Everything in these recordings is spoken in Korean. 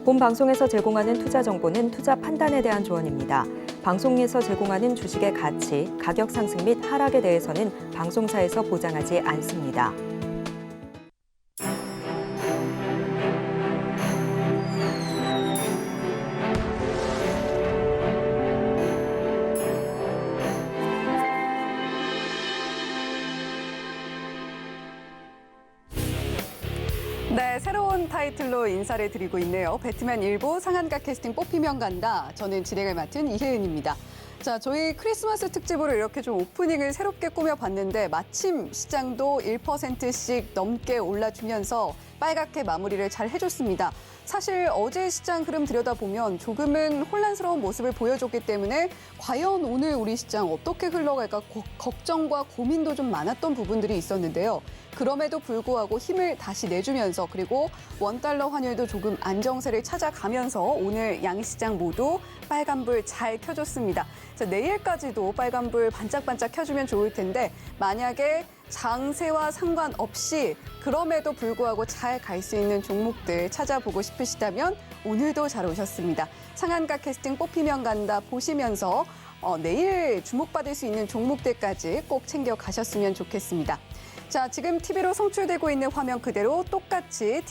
본 방송에서 제공하는 투자 정보는 투자 판단에 대한 조언입니다. 방송에서 제공하는 주식의 가치, 가격 상승 및 하락에 대해서는 방송사에서 보장하지 않습니다. 네, 새로운 타이틀로 인사를 드리고 있네요. 배트맨 일부 상한가 캐스팅 뽑히면 간다. 저는 진행을 맡은 이혜은입니다. 자, 저희 크리스마스 특집으로 이렇게 좀 오프닝을 새롭게 꾸며봤는데 마침 시장도 1%씩 넘게 올라주면서 빨갛게 마무리를 잘 해줬습니다. 사실 어제 시장 흐름 들여다보면 조금은 혼란스러운 모습을 보여줬기 때문에 과연 오늘 우리 시장 어떻게 흘러갈까 걱정과 고민도 좀 많았던 부분들이 있었는데요. 그럼에도 불구하고 힘을 다시 내주면서 그리고 원달러 환율도 조금 안정세를 찾아가면서 오늘 양시장 모두 빨간불 잘 켜줬습니다. 자, 내일까지도 빨간불 반짝반짝 켜주면 좋을 텐데 만약에 장세와 상관없이 그럼에도 불구하고 잘 갈 수 있는 종목들 찾아보고 싶으시다면 오늘도 잘 오셨습니다. 상한가 캐스팅 뽑히면 간다 보시면서 내일 주목받을 수 있는 종목들까지 꼭 챙겨가셨으면 좋겠습니다. 자, 지금 TV로 송출되고 있는 화면 그대로 똑같이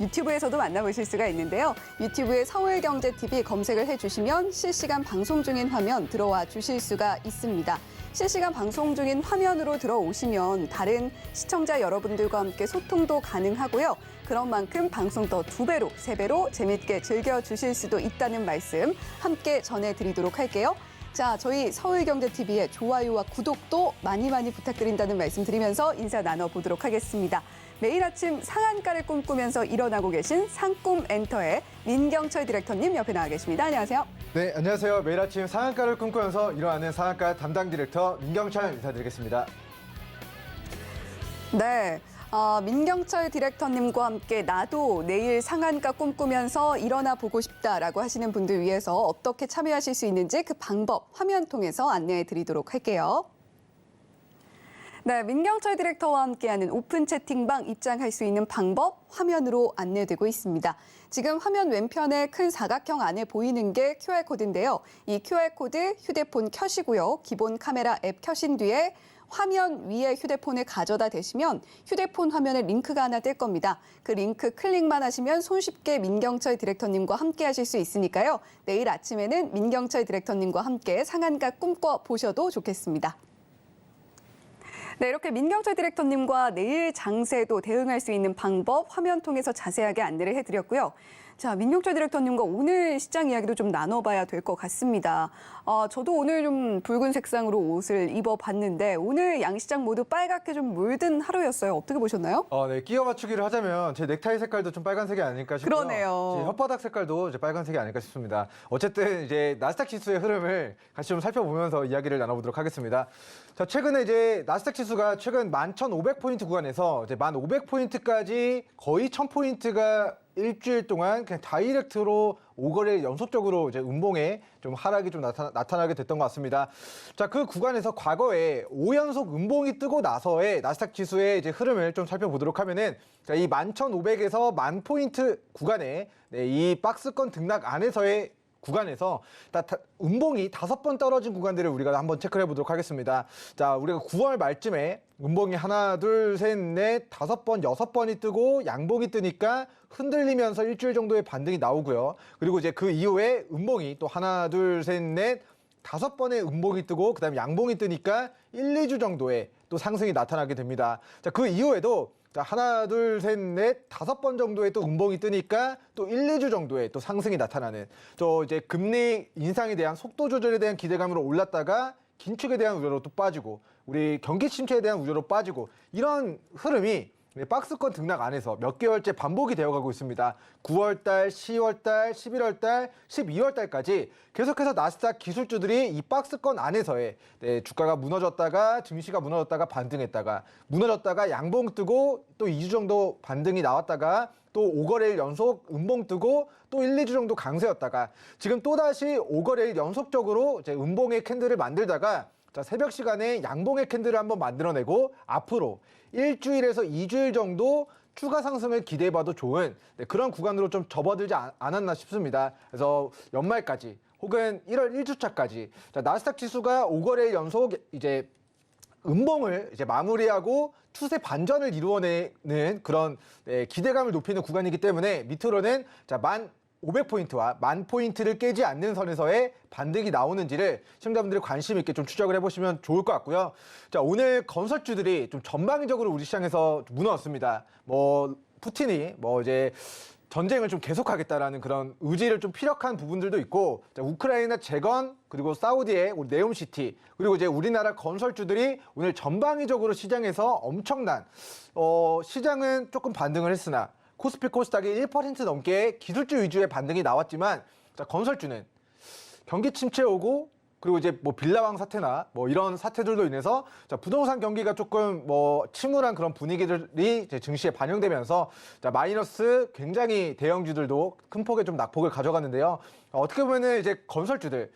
유튜브에서도 만나보실 수가 있는데요. 유튜브에 서울경제TV 검색을 해주시면 실시간 방송 중인 화면 들어와 주실 수가 있습니다. 실시간 방송 중인 화면으로 들어오시면 다른 시청자 여러분들과 함께 소통도 가능하고요. 그런 만큼 방송 더 2배로, 3배로 재밌게 즐겨주실 수도 있다는 말씀 함께 전해드리도록 할게요. 자, 저희 서울경제TV의 좋아요와 구독도 많이 부탁드린다는 말씀 드리면서 인사 나눠보도록 하겠습니다. 매일 아침 상한가를 꿈꾸면서 일어나고 계신 상꿈엔터의 민경철 디렉터님 옆에 나와 계십니다. 안녕하세요. 네, 안녕하세요. 매일 아침 상한가를 꿈꾸면서 일어나는 상한가 담당 디렉터 민경철 인사드리겠습니다. 네. 민경철 디렉터님과 함께 나도 내일 상한가 꿈꾸면서 일어나 보고 싶다라고 하시는 분들 위해서 어떻게 참여하실 수 있는지 그 방법 화면 통해서 안내해 드리도록 할게요. 네, 민경철 디렉터와 함께하는 오픈 채팅방 입장할 수 있는 방법 화면으로 안내되고 있습니다. 지금 화면 왼편에 큰 사각형 안에 보이는 게 QR코드인데요. 이 QR코드 휴대폰 켜시고요. 기본 카메라 앱 켜신 뒤에 화면 위에 휴대폰을 가져다 대시면 휴대폰 화면에 링크가 하나 뜰 겁니다. 그 링크 클릭만 하시면 손쉽게 민경철 디렉터님과 함께 하실 수 있으니까요. 내일 아침에는 민경철 디렉터님과 함께 상한가 꿈꿔보셔도 좋겠습니다. 네, 이렇게 민경철 디렉터님과 내일 장세도 대응할 수 있는 방법 화면 통해서 자세하게 안내를 해드렸고요. 자, 민경철 디렉터님과 오늘 시장 이야기도 좀 나눠봐야 될 것 같습니다. 저도 오늘 좀 붉은 색상으로 옷을 입어봤는데 오늘 양시장 모두 빨갛게 좀 물든 하루였어요. 어떻게 보셨나요? 네, 끼워 맞추기를 하자면 제 넥타이 색깔도 좀 빨간색이 아닐까 싶고요. 그러네요. 제 혓바닥 색깔도 이제 빨간색이 아닐까 싶습니다. 어쨌든 이제 나스닥 지수의 흐름을 같이 좀 살펴보면서 이야기를 나눠보도록 하겠습니다. 자, 최근에 이제 나스닥 지수가 최근 11,500포인트 구간에서 이제 1,500포인트까지 거의 1,000포인트가 일주일 동안 그냥 다이렉트로 5거래 연속적으로 이제 음봉에 좀 하락이 좀 나타나게 됐던 것 같습니다. 자, 그 구간에서 과거에 5연속 음봉이 뜨고 나서의 나스닥 지수의 이제 흐름을 좀 살펴보도록 하면은 자, 이 11,500에서 10,000포인트 구간에 이 박스권 등락 안에서의 구간에서 음봉이 5번 떨어진 구간들을 우리가 한번 체크를 해보도록 하겠습니다. 자, 우리가 9월 말쯤에 음봉이 하나, 둘, 셋, 넷, 5번, 6번이 뜨고 양봉이 뜨니까 흔들리면서 일주일 정도의 반등이 나오고요. 그리고 이제 그 이후에 음봉이 또 하나, 둘, 셋, 넷, 5번의 음봉이 뜨고 그다음에 양봉이 뜨니까 1, 2주 정도의 또 상승이 나타나게 됩니다. 자, 그 이후에도 하나, 둘, 셋, 넷, 5번 정도의 또 음봉이 뜨니까 또 1, 2주 정도의 또 상승이 나타나는 또 이제 금리 인상에 대한 속도 조절에 대한 기대감으로 올랐다가 긴축에 대한 우려로 또 빠지고 우리 경기 침체에 대한 우려로 빠지고 이런 흐름이 박스권 등락 안에서 몇 개월째 반복이 되어가고 있습니다. 9월달, 10월달, 11월달, 12월달까지 계속해서 나스닥 기술주들이 이 박스권 안에서의 주가가 무너졌다가 증시가 무너졌다가 반등했다가 무너졌다가 양봉 뜨고 또 2주 정도 반등이 나왔다가 또 5거래일 연속 음봉 뜨고 또 1, 2주 정도 강세였다가 지금 또다시 5거래일 연속적으로 이제 음봉의 캔들을 만들다가 자, 새벽 시간에 양봉의 캔들을 한번 만들어내고 앞으로 일주일에서 2주일 정도 추가 상승을 기대해봐도 좋은 그런 구간으로 좀 접어들지 않았나 싶습니다. 그래서 연말까지 혹은 1월 1주차까지 나스닥 지수가 5거래일 연속 이제 음봉을 이제 마무리하고 추세 반전을 이루어내는 그런 기대감을 높이는 구간이기 때문에 밑으로는 1,500포인트와 10,000포인트를 깨지 않는 선에서의 반등이 나오는지를 시청자분들이 관심 있게 좀 추적을 해보시면 좋을 것 같고요. 자, 오늘 건설주들이 좀 전방위적으로 우리 시장에서 무너졌습니다. 푸틴이 이제 전쟁을 좀 계속하겠다라는 그런 의지를 좀 피력한 부분들도 있고, 자, 우크라이나 재건 그리고 사우디의 우리 네옴시티 그리고 이제 우리나라 건설주들이 오늘 전방위적으로 시장에서 엄청난 시장은 조금 반등을 했으나 코스피 코스닥이 1% 넘게 기술주 위주의 반등이 나왔지만, 자, 건설주는 경기 침체 오고 그리고 이제 빌라왕 사태나 이런 사태들로 인해서 부동산 경기가 조금 침울한 그런 분위기들이 이제 증시에 반영되면서 마이너스 굉장히 대형주들도 큰 폭의 좀 낙폭을 가져갔는데요. 어떻게 보면은 이제 건설주들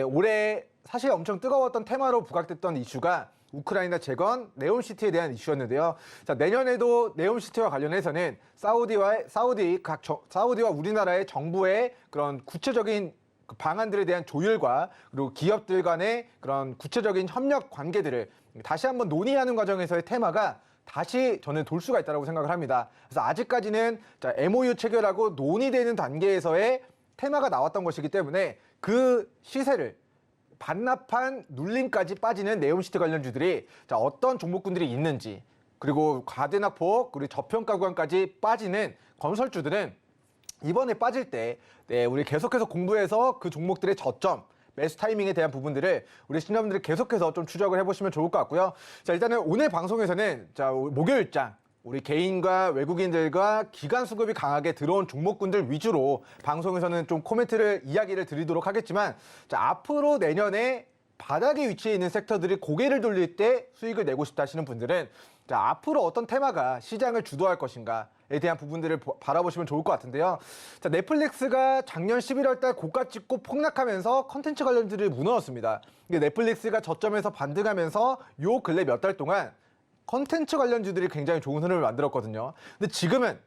올해 사실 엄청 뜨거웠던 테마로 부각됐던 이슈가 우크라이나 재건, 네옴시티에 대한 이슈였는데요. 자, 내년에도 네옴시티와 관련해서는 사우디와 우리나라의 정부의 그런 구체적인 방안들에 대한 조율과 그리고 기업들 간의 그런 구체적인 협력 관계들을 다시 한번 논의하는 과정에서의 테마가 다시 저는 돌 수가 있다고 생각을 합니다. 그래서 아직까지는 MOU 체결하고 논의되는 단계에서의 테마가 나왔던 것이기 때문에 그 시세를 반납한 눌림까지 빠지는 네옴시티 관련주들이 어떤 종목군들이 있는지, 그리고 과대낙폭 그리고 저평가 구간까지 빠지는 건설주들은 이번에 빠질 때 우리 계속해서 공부해서 그 종목들의 저점, 매수 타이밍에 대한 부분들을 우리 시청자분들이 계속해서 좀 추적을 해보시면 좋을 것 같고요. 자, 일단은 오늘 방송에서는 목요일장 우리 개인과 외국인들과 기관 수급이 강하게 들어온 종목군들 위주로 방송에서는 좀 코멘트를 이야기를 드리도록 하겠지만, 자, 앞으로 내년에 바닥에 위치해 있는 섹터들이 고개를 돌릴 때 수익을 내고 싶다 하시는 분들은 자, 앞으로 어떤 테마가 시장을 주도할 것인가에 대한 부분들을 바라보시면 좋을 것 같은데요. 자, 넷플릭스가 작년 11월 달 고가 찍고 폭락하면서 컨텐츠 관련주를 무너졌습니다. 넷플릭스가 저점에서 반등하면서 요 근래 몇 달 동안 컨텐츠 관련주들이 굉장히 좋은 흐름을 만들었거든요. 근데 지금은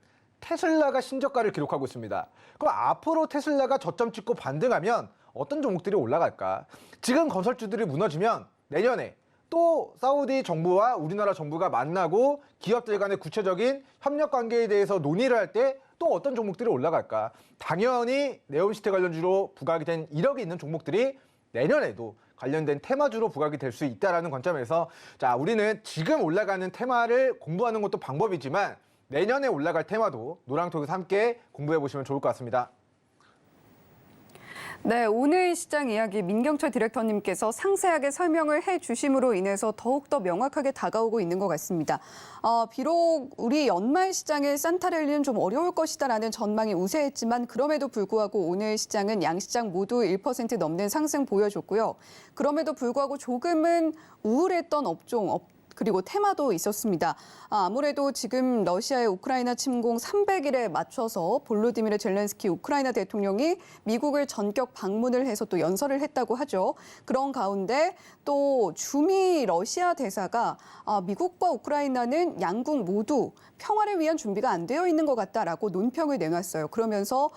테슬라가 신저가를 기록하고 있습니다. 그럼 앞으로 테슬라가 저점 찍고 반등하면 어떤 종목들이 올라갈까? 지금 건설주들이 무너지면 내년에 또 사우디 정부와 우리나라 정부가 만나고 기업들 간의 구체적인 협력 관계에 대해서 논의를 할 때 또 어떤 종목들이 올라갈까? 당연히 네옴시티 관련주로 부각이 된 이력이 있는 종목들이 내년에도 관련된 테마주로 부각이 될 수 있다는 관점에서, 자, 우리는 지금 올라가는 테마를 공부하는 것도 방법이지만 내년에 올라갈 테마도 노랑톡에서 함께 공부해 보시면 좋을 것 같습니다. 네, 오늘 시장 이야기 민경철 디렉터님께서 상세하게 설명을 해주심으로 인해서 더욱더 명확하게 다가오고 있는 것 같습니다. 비록 우리 연말 시장의 산타랠리는 좀 어려울 것이다라는 전망이 우세했지만 그럼에도 불구하고 오늘 시장은 양시장 모두 1% 넘는 상승 보여줬고요. 그럼에도 불구하고 조금은 우울했던 업종, 그리고 테마도 있었습니다. 아무래도 지금 러시아의 우크라이나 침공 300일에 맞춰서 볼로디미르 젤렌스키 우크라이나 대통령이 미국을 전격 방문을 해서 또 연설을 했다고 하죠. 그런 가운데 또 주미 러시아 대사가 미국과 우크라이나는 양국 모두 평화를 위한 준비가 안 되어 있는 것 같다라고 논평을 내놨어요. 그러면서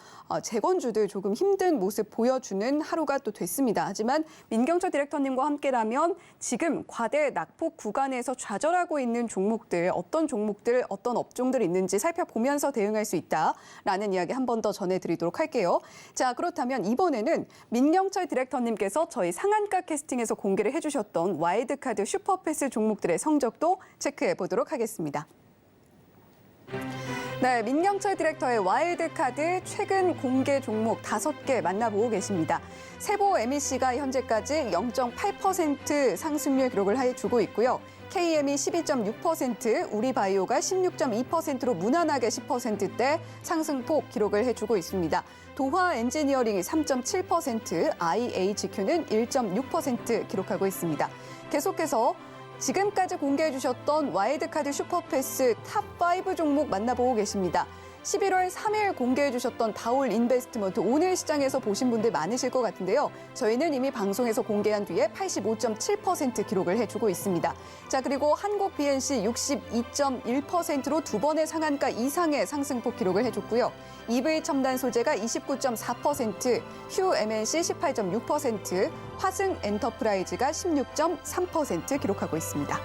재건주들 조금 힘든 모습 보여주는 하루가 또 됐습니다. 하지만 민경철 디렉터님과 함께라면 지금 과대 낙폭 구간에서 좌절하고 있는 종목들, 어떤 종목들, 어떤 업종들이 있는지 살펴보면서 대응할 수 있다라는 이야기 한 번 더 전해드리도록 할게요. 자, 그렇다면 이번에는 민경철 디렉터님께서 저희 상한가 캐스팅에서 공개를 해주셨던 와일드카드 슈퍼패스 종목들의 성적도 체크해 보도록 하겠습니다. 네, 민경철 디렉터의 와일드카드 최근 공개 종목 5개 만나보고 계십니다. 세보 MEC가 현재까지 0.8% 상승률 기록을 해주고 있고요. KM이 12.6%, 우리바이오가 16.2%로 무난하게 10%대 상승폭 기록을 해주고 있습니다. 도화 엔지니어링이 3.7%, IHQ는 1.6% 기록하고 있습니다. 계속해서 지금까지 공개해 주셨던 와일드카드 슈퍼패스 탑5 종목 만나보고 계십니다. 11월 3일 공개해 주셨던 다올 인베스트먼트 오늘 시장에서 보신 분들 많으실 것 같은데요. 저희는 이미 방송에서 공개한 뒤에 85.7% 기록을 해주고 있습니다. 자, 그리고 한국 BNC 62.1%로 두 번의 상한가 이상의 상승폭 기록을 해줬고요. EV 첨단 소재가 29.4%, 휴 MNC 18.6%, 화승 엔터프라이즈가 16.3% 기록하고 있습니다.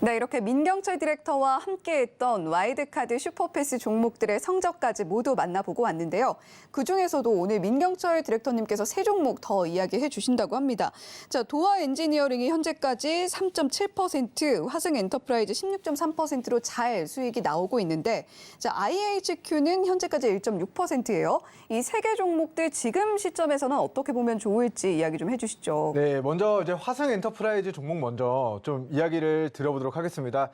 네, 이렇게 민경철 디렉터와 함께했던 와일드카드 슈퍼패스 종목들의 성적까지 모두 만나보고 왔는데요. 그중에서도 오늘 민경철 디렉터님께서 세 종목 더 이야기해 주신다고 합니다. 자, 도화 엔지니어링이 현재까지 3.7%, 화승 엔터프라이즈 16.3%로 잘 수익이 나오고 있는데, 자, IHQ는 현재까지 1.6%예요. 이 세 개 종목들 지금 시점에서는 어떻게 보면 좋을지 이야기 좀 해주시죠. 네, 먼저 이제 화승 엔터프라이즈 종목 먼저 좀 이야기를 들어보도록 하겠습니다.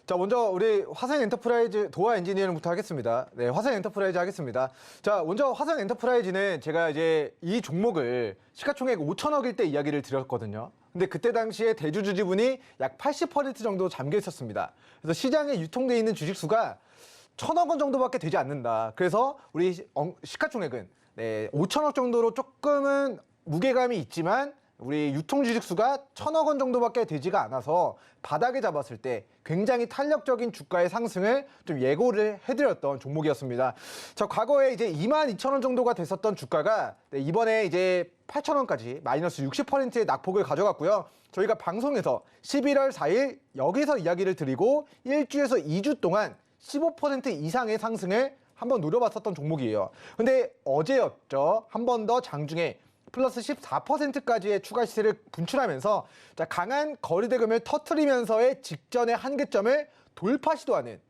자, 먼저 우리 화승 엔터프라이즈 도화 엔지니어링부터 하겠습니다. 네, 화승 엔터프라이즈 하겠습니다. 자, 먼저 화승 엔터프라이즈는 제가 이제 이 종목을 시가총액 5천억일 때 이야기를 드렸거든요. 근데 그때 당시에 대주주 지분이 약 80% 정도 잠겨 있었습니다. 그래서 시장에 유통돼 있는 주식수가 1,000억 원 정도밖에 되지 않는다. 그래서 우리 시가총액은 5천억 정도로 조금은 무게감이 있지만 우리 유통 주식수가 1,000억 원 정도밖에 되지가 않아서 바닥에 잡았을 때 굉장히 탄력적인 주가의 상승을 좀 예고를 해드렸던 종목이었습니다. 자, 과거에 이제 22,000원 정도가 됐었던 주가가 이번에 이제 8,000원까지 마이너스 60%의 낙폭을 가져갔고요. 저희가 방송에서 11월 4일 여기서 이야기를 드리고 1주에서 2주 동안 15% 이상의 상승을 한번 노려봤었던 종목이에요. 근데 어제였죠. 한 번 더 장중에 플러스 14%까지의 추가 시세를 분출하면서 자, 강한 거리대금을 터트리면서의 직전의 한계점을 돌파 시도하는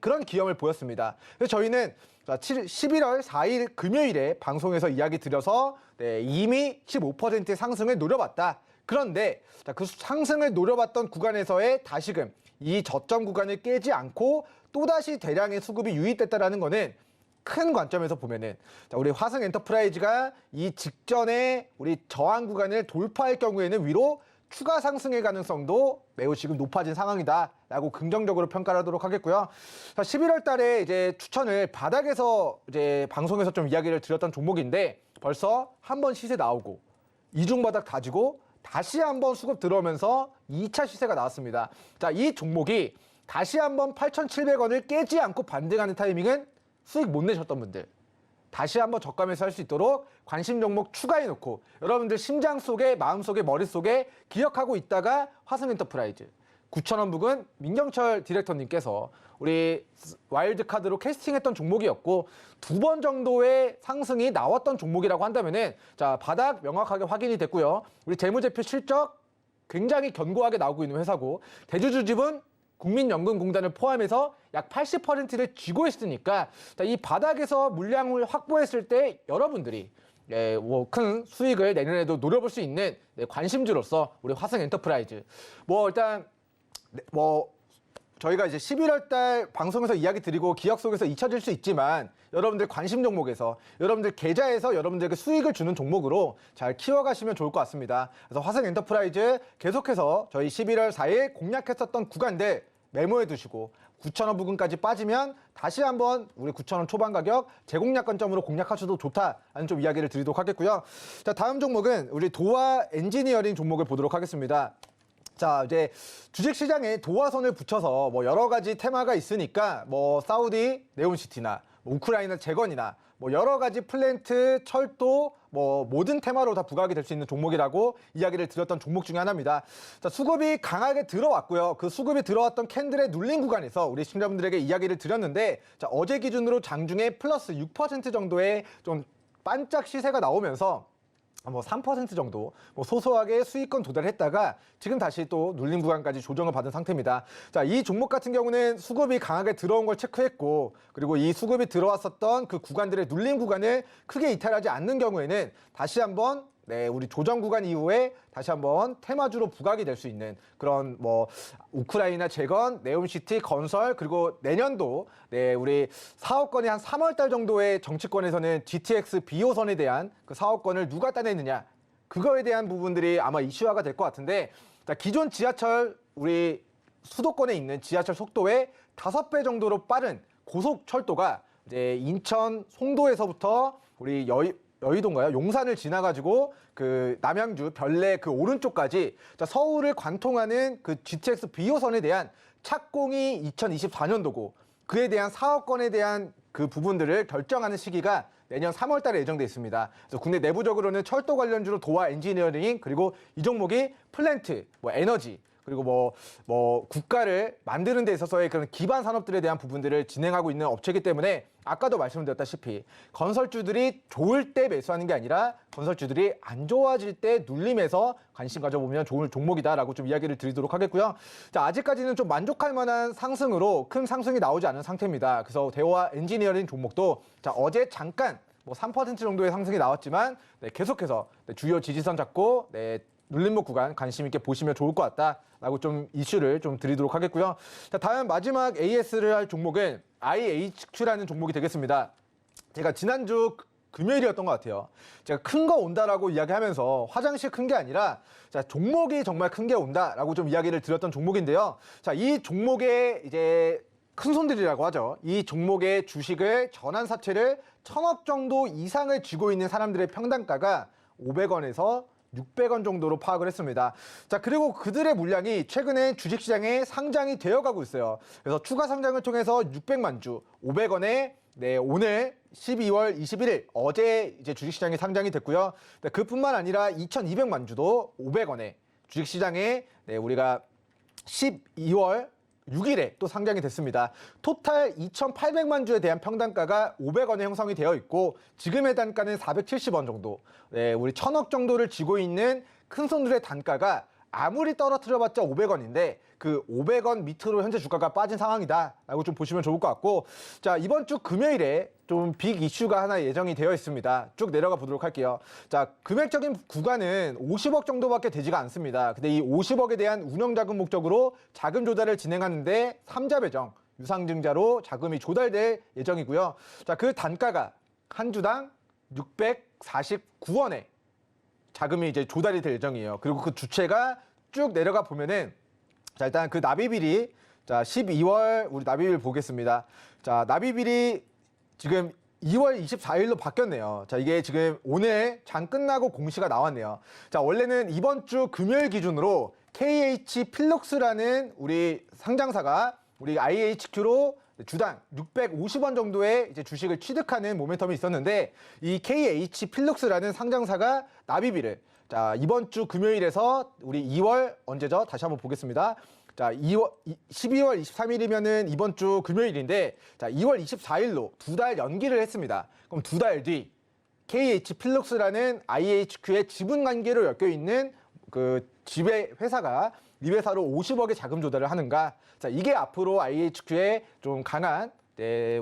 그런 기염을 보였습니다. 그래서 저희는 11월 4일 금요일에 방송에서 이야기 드려서 이미 15%의 상승을 노려봤다. 그런데 자, 그 상승을 노려봤던 구간에서의 다시금 이 저점 구간을 깨지 않고 또다시 대량의 수급이 유입됐다는 거는 큰 관점에서 보면은 우리 화승 엔터프라이즈가 이 직전에 우리 저항 구간을 돌파할 경우에는 위로 추가 상승의 가능성도 매우 지금 높아진 상황이다라고 긍정적으로 평가를 하도록 하겠고요. 11월 달에 이제 추천을 바닥에서 이제 방송에서 좀 이야기를 드렸던 종목인데 벌써 한 번 시세 나오고 이중 바닥 다지고 다시 한번 수급 들어오면서 2차 시세가 나왔습니다. 자, 이 종목이 다시 한번 8,700원을 깨지 않고 반등하는 타이밍은 수익 못 내셨던 분들 다시 한번 저가매수 할 수 있도록 관심 종목 추가해놓고 여러분들 심장 속에 마음속에 머릿속에 기억하고 있다가 화승 엔터프라이즈 9,000원 부근 민경철 디렉터님께서 우리 와일드카드로 캐스팅했던 종목이었고 두 번 정도의 상승이 나왔던 종목이라고 한다면은 자, 바닥 명확하게 확인이 됐고요. 우리 재무제표 실적 굉장히 견고하게 나오고 있는 회사고 대주주 지분 국민연금공단을 포함해서 약 80%를 쥐고 있으니까 이 바닥에서 물량을 확보했을 때 여러분들이 큰 수익을 내년에도 노려볼 수 있는 관심주로서 우리 화승 엔터프라이즈 일단 저희가 이제 11월 달 방송에서 이야기 드리고 기억 속에서 잊혀질 수 있지만 여러분들 관심 종목에서 여러분들 계좌에서 여러분들에게 수익을 주는 종목으로 잘 키워가시면 좋을 것 같습니다. 그래서 화승 엔터프라이즈 계속해서 저희 11월 4일 공략했었던 구간들 메모해 두시고 9,000원 부근까지 빠지면 다시 한번 우리 9,000원 초반 가격 재공략 관점으로 공략하셔도 좋다라는 좀 이야기를 드리도록 하겠고요. 자, 다음 종목은 우리 도화 엔지니어링 종목을 보도록 하겠습니다. 자, 이제 주식시장에 도화선을 붙여서 여러 가지 테마가 있으니까 사우디 네온시티나 우크라이나 재건이나 여러 가지 플랜트, 철도, 모든 테마로 다 부각이 될 수 있는 종목이라고 이야기를 드렸던 종목 중에 하나입니다. 자, 수급이 강하게 들어왔고요. 그 수급이 들어왔던 캔들의 눌림 구간에서 우리 시청자분들에게 이야기를 드렸는데 자, 어제 기준으로 장중에 플러스 6% 정도의 좀 반짝 시세가 나오면서 3% 정도 소소하게 수익권 도달했다가 지금 다시 또 눌림 구간까지 조정을 받은 상태입니다. 자, 이 종목 같은 경우는 수급이 강하게 들어온 걸 체크했고 그리고 이 수급이 들어왔었던 그 구간들의 눌림 구간을 크게 이탈하지 않는 경우에는 다시 한번 우리 조정 구간 이후에 다시 한번 테마주로 부각이 될 수 있는 그런 우크라이나 재건, 네옴시티 건설 그리고 내년도 우리 사업권이 한 3월 달 정도의 정치권에서는 GTX 비호선에 대한 그 사업권을 누가 따내느냐 그거에 대한 부분들이 아마 이슈화가 될 것 같은데 자, 기존 지하철 우리 수도권에 있는 지하철 속도의 5배 정도로 빠른 고속철도가 이제 인천 송도에서부터 우리 여의도인가요? 용산을 지나가지고 그 남양주 별내 그 오른쪽까지 서울을 관통하는 그 GTX B호선에 대한 착공이 2024년도고 그에 대한 사업권에 대한 그 부분들을 결정하는 시기가 내년 3월 달에 예정돼 있습니다. 그래서 국내 내부적으로는 철도 관련주로 도화 엔지니어링 그리고 이 종목이 플랜트, 에너지 그리고 국가를 만드는 데 있어서의 그런 기반 산업들에 대한 부분들을 진행하고 있는 업체이기 때문에 아까도 말씀드렸다시피 건설주들이 좋을 때 매수하는 게 아니라 건설주들이 안 좋아질 때 눌림에서 관심 가져보면 좋은 종목이다라고 좀 이야기를 드리도록 하겠고요. 자, 아직까지는 좀 만족할 만한 상승으로 큰 상승이 나오지 않은 상태입니다. 그래서 대화 엔지니어링 종목도 자, 어제 잠깐 3% 정도의 상승이 나왔지만 계속해서 주요 지지선 잡고 눌림목 구간 관심 있게 보시면 좋을 것 같다라고 좀 이슈를 좀 드리도록 하겠고요. 자, 다음 마지막 AS를 할 종목은 IHQ라는 종목이 되겠습니다. 제가 지난주 금요일이었던 것 같아요. 제가 큰 거 온다라고 이야기하면서 화장실 큰 게 아니라 자, 종목이 정말 큰 게 온다라고 좀 이야기를 드렸던 종목인데요. 자, 이 종목의 이제 큰 손들이라고 하죠. 이 종목의 주식을 전환 사채를 1,000억 정도 이상을 쥐고 있는 사람들의 평단가가 500원에서 600원 정도로 파악을 했습니다. 자, 그리고 그들의 물량이 최근에 주식시장에 상장이 되어가고 있어요. 그래서 추가 상장을 통해서 600만 주, 500원에 오늘 12월 21일 어제 이제 주식시장에 상장이 됐고요. 그뿐만 아니라 2,200만 주도 500원에 주식시장에 우리가 12월 6일에 또 상장이 됐습니다. 토탈 2,800만 주에 대한 평단가가 500원에 형성이 되어 있고 지금의 단가는 470원 정도. 우리 1,000억 정도를 쥐고 있는 큰 손들의 단가가 아무리 떨어뜨려봤자 500원인데 그 500원 밑으로 현재 주가가 빠진 상황이다라고 좀 보시면 좋을 것 같고 자, 이번 주 금요일에 좀 빅 이슈가 하나 예정이 되어 있습니다. 쭉 내려가 보도록 할게요. 자, 금액적인 구간은 50억 정도밖에 되지가 않습니다. 근데 이 50억에 대한 운영자금 목적으로 자금 조달을 진행하는데 3자 배정, 유상증자로 자금이 조달될 예정이고요. 자, 그 단가가 한 주당 649원에 자금이 이제 조달이 될 예정이에요. 그리고 그 주체가 쭉 내려가 보면은 자, 일단 그 납입일이 자, 12월 우리 납입일 보겠습니다. 자, 납입일이 지금 2월 24일로 바뀌었네요. 자, 이게 지금 오늘 장 끝나고 공시가 나왔네요. 자, 원래는 이번 주 금요일 기준으로 KH 필럭스라는 우리 상장사가 우리 IHQ로 주당 650원 정도의 이제 주식을 취득하는 모멘텀이 있었는데 이 KH 필럭스라는 상장사가 납입일을 자, 이번 주 금요일에서 우리 2월 언제죠? 다시 한번 보겠습니다. 자, 12월 23일이면은 이번 주 금요일인데 자, 2월 24일로 2달 연기를 했습니다. 그럼 2달 뒤 KH 필럭스라는 IHQ의 지분 관계로 엮여 있는 그 지배 회사가 이 회사로 50억의 자금 조달을 하는가? 자, 이게 앞으로 IHQ의 좀 강한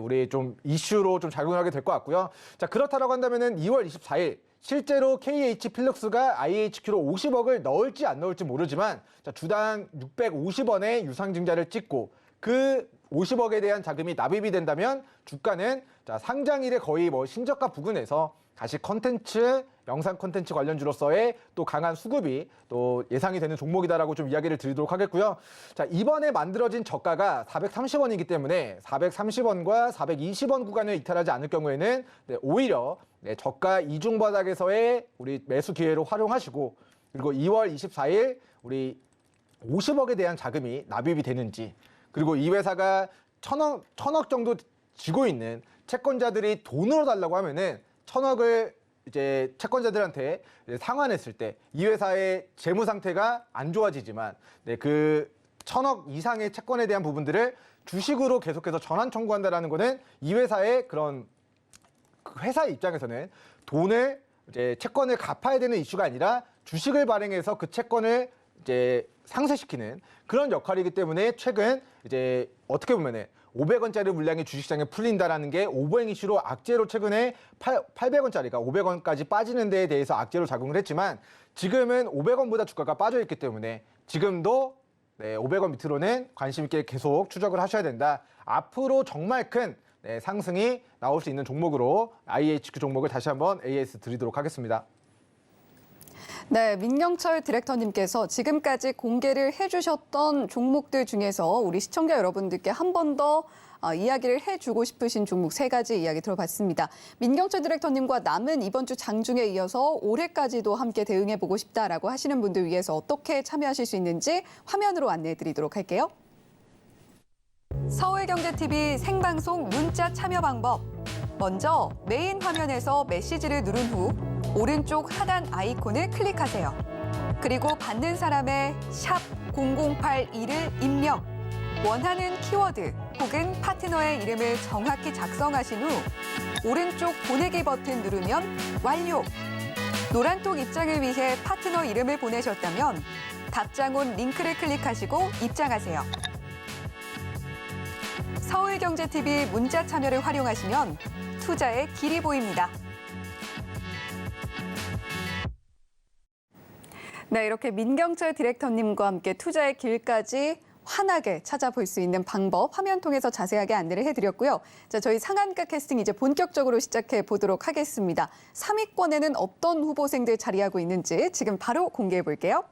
우리 좀 이슈로 좀 작용을 하게 될 것 같고요. 자, 그렇다라고 한다면은 2월 24일 실제로 KH 필럭스가 IHQ로 50억을 넣을지 안 넣을지 모르지만 자, 주당 650원의 유상증자를 찍고 그 50억에 대한 자금이 납입이 된다면 주가는 자, 상장일에 거의 신저가 부근에서 다시 컨텐츠, 영상 컨텐츠 관련주로서의 또 강한 수급이 또 예상이 되는 종목이다라고 좀 이야기를 드리도록 하겠고요. 자, 이번에 만들어진 저가가 430원이기 때문에 430원과 420원 구간을 이탈하지 않을 경우에는 오히려 저가 이중 바닥에서의 우리 매수 기회로 활용하시고 그리고 2월 24일 우리 50억에 대한 자금이 납입이 되는지 그리고 이 회사가 1,000억 정도 쥐고 있는 채권자들이 돈으로 달라고 하면은 1,000억을 이제 채권자들한테 상환했을 때 이 회사의 재무 상태가 안 좋아지지만 그 1,000억 이상의 채권에 대한 부분들을 주식으로 계속해서 전환 청구한다라는 거는 이 회사의 그런 회사 입장에서는 돈을 이제 채권을 갚아야 되는 이슈가 아니라 주식을 발행해서 그 채권을 이제 상쇄시키는 그런 역할이기 때문에 최근 이제 어떻게 보면은 500원짜리 물량이 주식시장에 풀린다라는 게 오버행 이슈로 악재로 최근에 800원짜리가 500원까지 빠지는 데에 대해서 악재로 작용을 했지만 지금은 500원보다 주가가 빠져 있기 때문에 지금도 500원 밑으로는 관심 있게 계속 추적을 하셔야 된다. 앞으로 정말 큰 상승이 나올 수 있는 종목으로 IHQ 종목을 다시 한번 AS 드리도록 하겠습니다. 네, 민경철 디렉터님께서 지금까지 공개를 해주셨던 종목들 중에서 우리 시청자 여러분들께 한 번 더 이야기를 해주고 싶으신 종목 3가지 이야기 들어봤습니다. 민경철 디렉터님과 남은 이번 주 장중에 이어서 올해까지도 함께 대응해보고 싶다라고 하시는 분들 위해서 어떻게 참여하실 수 있는지 화면으로 안내해드리도록 할게요. 서울경제TV 생방송 문자 참여 방법. 먼저 메인 화면에서 메시지를 누른 후 오른쪽 하단 아이콘을 클릭하세요. 그리고 받는 사람의 샵 0082를 입력. 원하는 키워드 혹은 파트너의 이름을 정확히 작성하신 후 오른쪽 보내기 버튼 누르면 완료. 노란톡 입장을 위해 파트너 이름을 보내셨다면 답장 온 링크를 클릭하시고 입장하세요. 서울경제TV 문자 참여를 활용하시면 투자의 길이 보입니다. 네, 이렇게 민경철 디렉터님과 함께 투자의 길까지 환하게 찾아볼 수 있는 방법 화면 통해서 자세하게 안내를 해드렸고요. 자, 저희 상한가 캐스팅 이제 본격적으로 시작해 보도록 하겠습니다. 3위권에는 어떤 후보생들 자리하고 있는지 지금 바로 공개해 볼게요.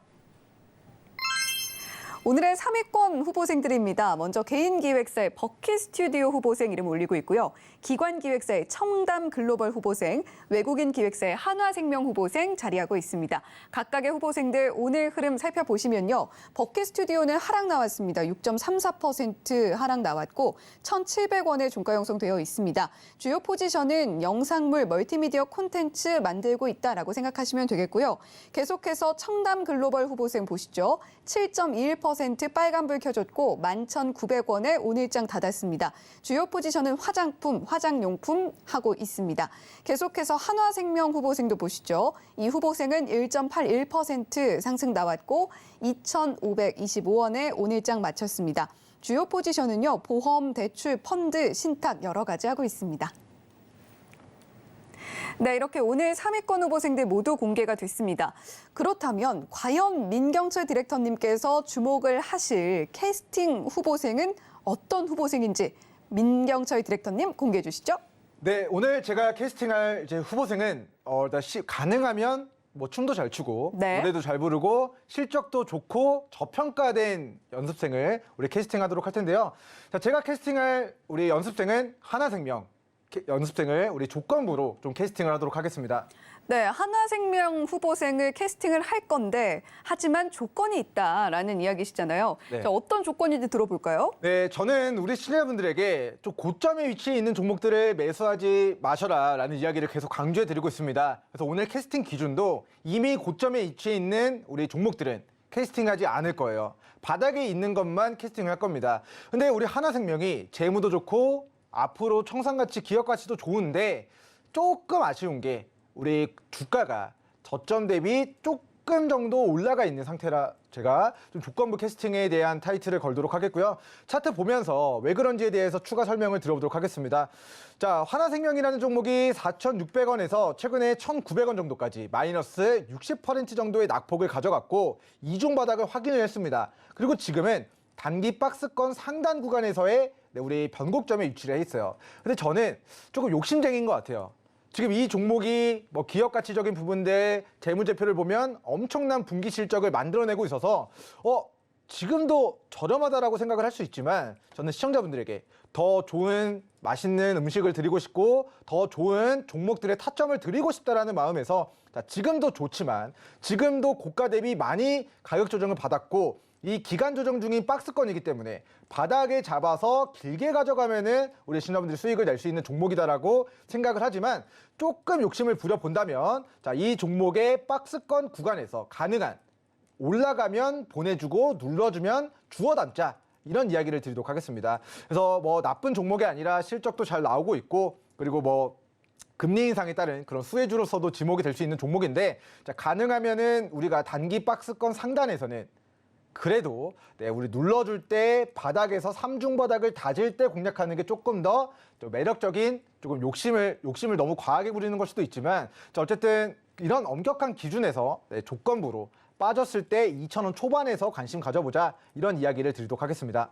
오늘의 3위권 후보생들입니다. 먼저 개인기획사의 버킷스튜디오 후보생 이름 올리고 있고요. 기관기획사의 청담글로벌 후보생, 외국인 기획사의 한화생명 후보생 자리하고 있습니다. 각각의 후보생들 오늘 흐름 살펴보시면요. 버킷스튜디오는 하락 나왔습니다. 6.34% 하락 나왔고 1,700원에 종가 형성되어 있습니다. 주요 포지션은 영상물, 멀티미디어 콘텐츠 만들고 있다라고 생각하시면 되겠고요. 계속해서 청담글로벌 후보생 보시죠. 7.21% 빨간불 켜줬고 11,900원에 오늘장 닫았습니다. 주요 포지션은 화장품, 화장용품 하고 있습니다. 계속해서 한화생명 후보생도 보시죠. 이 후보생은 1.81% 상승 나왔고 2,525원에 오늘장 마쳤습니다. 주요 포지션은요. 보험, 대출, 펀드, 신탁 여러 가지 하고 있습니다. 네, 이렇게 오늘 3위권 후보생들 모두 공개가 됐습니다. 그렇다면 과연 민경철 디렉터님께서 주목을 하실 캐스팅 후보생은 어떤 후보생인지 민경철 디렉터님 공개해 주시죠. 네, 오늘 제가 캐스팅할 이제 후보생은 일단 가능하면 뭐 춤도 잘 추고 네. 노래도 잘 부르고 실적도 좋고 저평가된 연습생을 우리 캐스팅하도록 할 텐데요. 자, 제가 캐스팅할 우리 연습생은 한화생명 연습생을 우리 조건부로 좀 캐스팅을 하도록 하겠습니다. 네, 한화생명 후보생을 캐스팅을 할 건데 하지만 조건이 있다라는 이야기시잖아요. 네. 자, 어떤 조건인지 들어볼까요? 네, 저는 우리 시청자분들에게 좀 고점에 위치해 있는 종목들을 매수하지 마셔라라는 이야기를 계속 강조해 드리고 있습니다. 그래서 오늘 캐스팅 기준도 이미 고점에 위치해 있는 우리 종목들은 캐스팅하지 않을 거예요. 바닥에 있는 것만 캐스팅할 겁니다. 근데 우리 한화생명이 재무도 좋고 앞으로 청산가치, 기업가치도 좋은데 조금 아쉬운 게 우리 주가가 저점 대비 조금 정도 올라가 있는 상태라 제가 좀 조건부 캐스팅에 대한 타이틀을 걸도록 하겠고요. 차트 보면서 왜 그런지에 대해서 추가 설명을 드려보도록 하겠습니다. 자, 한화생명이라는 종목이 4,600원에서 최근에 1,900원 정도까지 마이너스 60% 정도의 낙폭을 가져갔고 이중 바닥을 확인을 했습니다. 그리고 지금은 단기 박스권 상단 구간에서의 우리 변곡점에 위치를 해 있어요. 근데 저는 조금 욕심쟁이인 것 같아요. 지금 이 종목이 뭐 기업 가치적인 부분들 재무제표를 보면 엄청난 분기 실적을 만들어내고 있어서 지금도 저렴하다라고 생각을 할 수 있지만 저는 시청자분들에게 더 좋은 맛있는 음식을 드리고 싶고 더 좋은 종목들의 타점을 드리고 싶다라는 마음에서 자, 지금도 좋지만 지금도 고가 대비 많이 가격 조정을 받았고 이 기간 조정 중인 박스권이기 때문에 바닥에 잡아서 길게 가져가면은 우리 시청자분들이 수익을 낼 수 있는 종목이다라고 생각을 하지만 조금 욕심을 부려본다면 자, 이 종목의 박스권 구간에서 가능한 올라가면 보내주고 눌러주면 주워 담자 이런 이야기를 드리도록 하겠습니다. 그래서 뭐 나쁜 종목이 아니라 실적도 잘 나오고 있고 그리고 뭐 금리 인상에 따른 그런 수혜주로서도 지목이 될 수 있는 종목인데 자, 가능하면은 우리가 단기 박스권 상단에서는 그래도 우리 눌러줄 때 바닥에서 삼중 바닥을 다질 때 공략하는 게 조금 더 매력적인 조금 욕심을 너무 과하게 부리는 걸 수도 있지만 자, 어쨌든 이런 엄격한 기준에서 조건부로 빠졌을 때 2,000원 초반에서 관심 가져보자 이런 이야기를 드리도록 하겠습니다.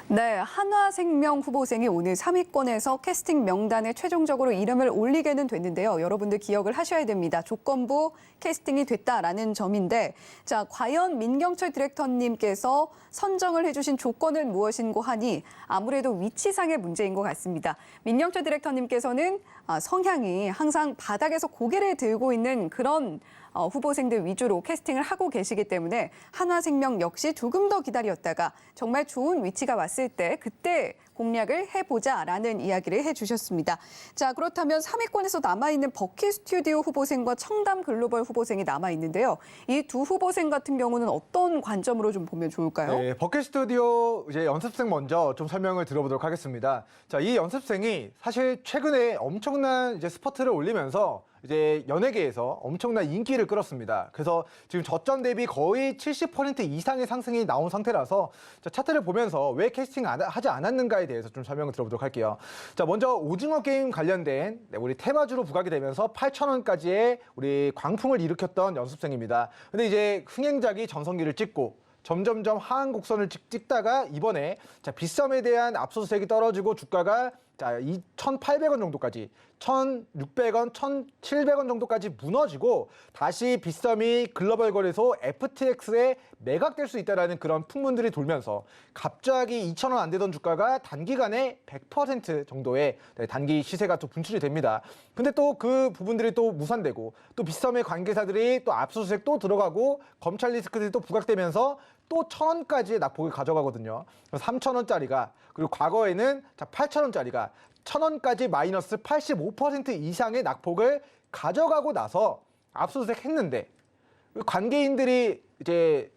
네, 한화생명 후보생이 오늘 3위권에서 캐스팅 명단에 최종적으로 이름을 올리게는 됐는데요. 여러분들 기억을 하셔야 됩니다. 조건부 캐스팅이 됐다라는 점인데, 자, 과연 민경철 디렉터님께서 선정을 해주신 조건은 무엇인고 하니 아무래도 위치상의 문제인 것 같습니다. 민경철 디렉터님께서는 성향이 항상 바닥에서 고개를 들고 있는 그런 후보생들 위주로 캐스팅을 하고 계시기 때문에 한화생명 역시 조금 더 기다렸다가 정말 좋은 위치가 왔을 때 그때 공략을 해보자라는 이야기를 해주셨습니다. 자, 그렇다면 3위권에서 남아있는 버킷 스튜디오 후보생과 청담 글로벌 후보생이 남아있는데요. 이 두 후보생 같은 경우는 어떤 관점으로 좀 보면 좋을까요? 네, 버킷 스튜디오 이제 연습생 먼저 좀 설명을 들어보도록 하겠습니다. 자, 이 연습생이 사실 최근에 엄청난 이제 스퍼트를 올리면서 이제 연예계에서 엄청난 인기를 끌었습니다. 그래서 지금 저점 대비 거의 70% 이상의 상승이 나온 상태라서 자, 차트를 보면서 왜 캐스팅 하지 않았는가에 대해서 좀 설명을 들어보도록 할게요. 자, 먼저 오징어 게임 관련된 우리 테마주로 부각이 되면서 8,000원까지의 우리 광풍을 일으켰던 연습생입니다. 근데 이제 흥행작이 전성기를 찍고 점점점 하한 곡선을 찍다가 이번에 자, 빗썸에 대한 압수수색이 떨어지고 주가가 자, 2,800원 정도까지 1,600원, 1,700원 정도까지 무너지고 다시 빗썸이 글로벌 거래소 FTX에 매각될 수 있다는 그런 풍문들이 돌면서 갑자기 2,000원 안 되던 주가가 단기간에 100% 정도의 단기 시세가 또 분출이 됩니다. 근데 또 그 부분들이 또 무산되고 또 빗썸의 관계사들이 또 압수수색 또 들어가고 검찰 리스크들이 또 부각되면서 또 1,000원까지의 낙폭을 가져가거든요. 3,000원짜리가 그리고 과거에는 자 8,000원짜리가 1,000원까지 마이너스 85% 이상의 낙폭을 가져가고 나서 압수수색 했는데 관계인들이 이제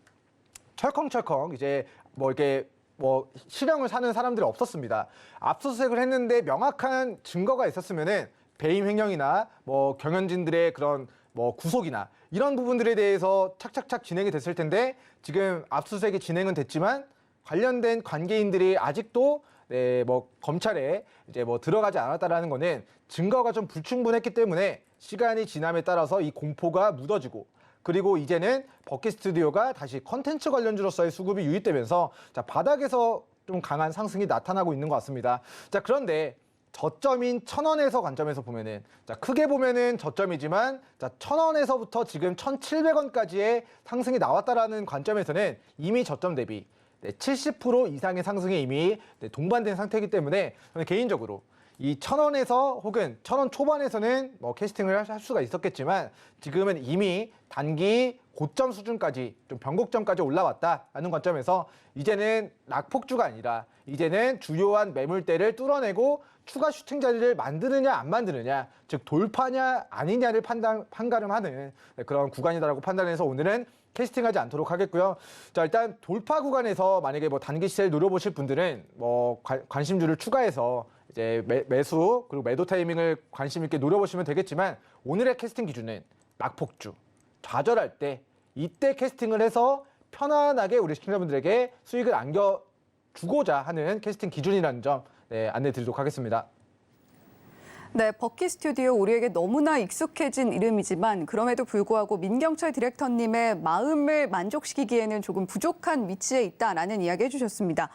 철컹철컹 이제 뭐 이렇게 뭐 실형을 사는 사람들이 없었습니다. 압수수색을 했는데 명확한 증거가 있었으면은 배임 횡령이나 뭐 경연진들의 그런 뭐 구속이나 이런 부분들에 대해서 착착착 진행이 됐을 텐데 지금 압수수색이 진행은 됐지만 관련된 관계인들이 아직도 네, 뭐 검찰에 이제 뭐 들어가지 않았다라는 거는 증거가 좀 불충분했기 때문에 시간이 지남에 따라서 이 공포가 묻어지고 그리고 이제는 버킷 스튜디오가 다시 컨텐츠 관련주로서의 수급이 유입되면서 자, 바닥에서 좀 강한 상승이 나타나고 있는 것 같습니다. 자, 그런데 저점인 1,000원에서 관점에서 보면은 자, 크게 보면은 저점이지만 자, 1,000원에서부터 지금 1,700원까지의 상승이 나왔다라는 관점에서는 이미 저점 대비 70% 이상의 상승이 이미 동반된 상태이기 때문에 저는 개인적으로 이 1,000원에서 혹은 1,000원 초반에서는 뭐 캐스팅을 할 수가 있었겠지만 지금은 이미 단기 고점 수준까지 좀 변곡점까지 올라왔다라는 관점에서 이제는 낙폭주가 아니라 이제는 주요한 매물대를 뚫어내고 추가 슈팅 자리를 만드느냐 안 만드느냐 즉 돌파냐 아니냐를 판가름하는 그런 구간이다라고 판단해서 오늘은 캐스팅하지 않도록 하겠고요. 자, 일단 돌파 구간에서 만약에 뭐 단기 시세를 노려보실 분들은 뭐 관심주를 추가해서 이제 매수 그리고 매도 타이밍을 관심 있게 노려보시면 되겠지만 오늘의 캐스팅 기준은 낙폭주 좌절할 때 이때 캐스팅을 해서 편안하게 우리 시청자분들에게 수익을 안겨주고자 하는 캐스팅 기준이라는 점 안내 드리도록 하겠습니다. 네, 버킷 스튜디오 우리에게 너무나 익숙해진 이름이지만 그럼에도 불구하고 민경철 디렉터님의 마음을 만족시키기에는 조금 부족한 위치에 있다라는 이야기 해주셨습니다.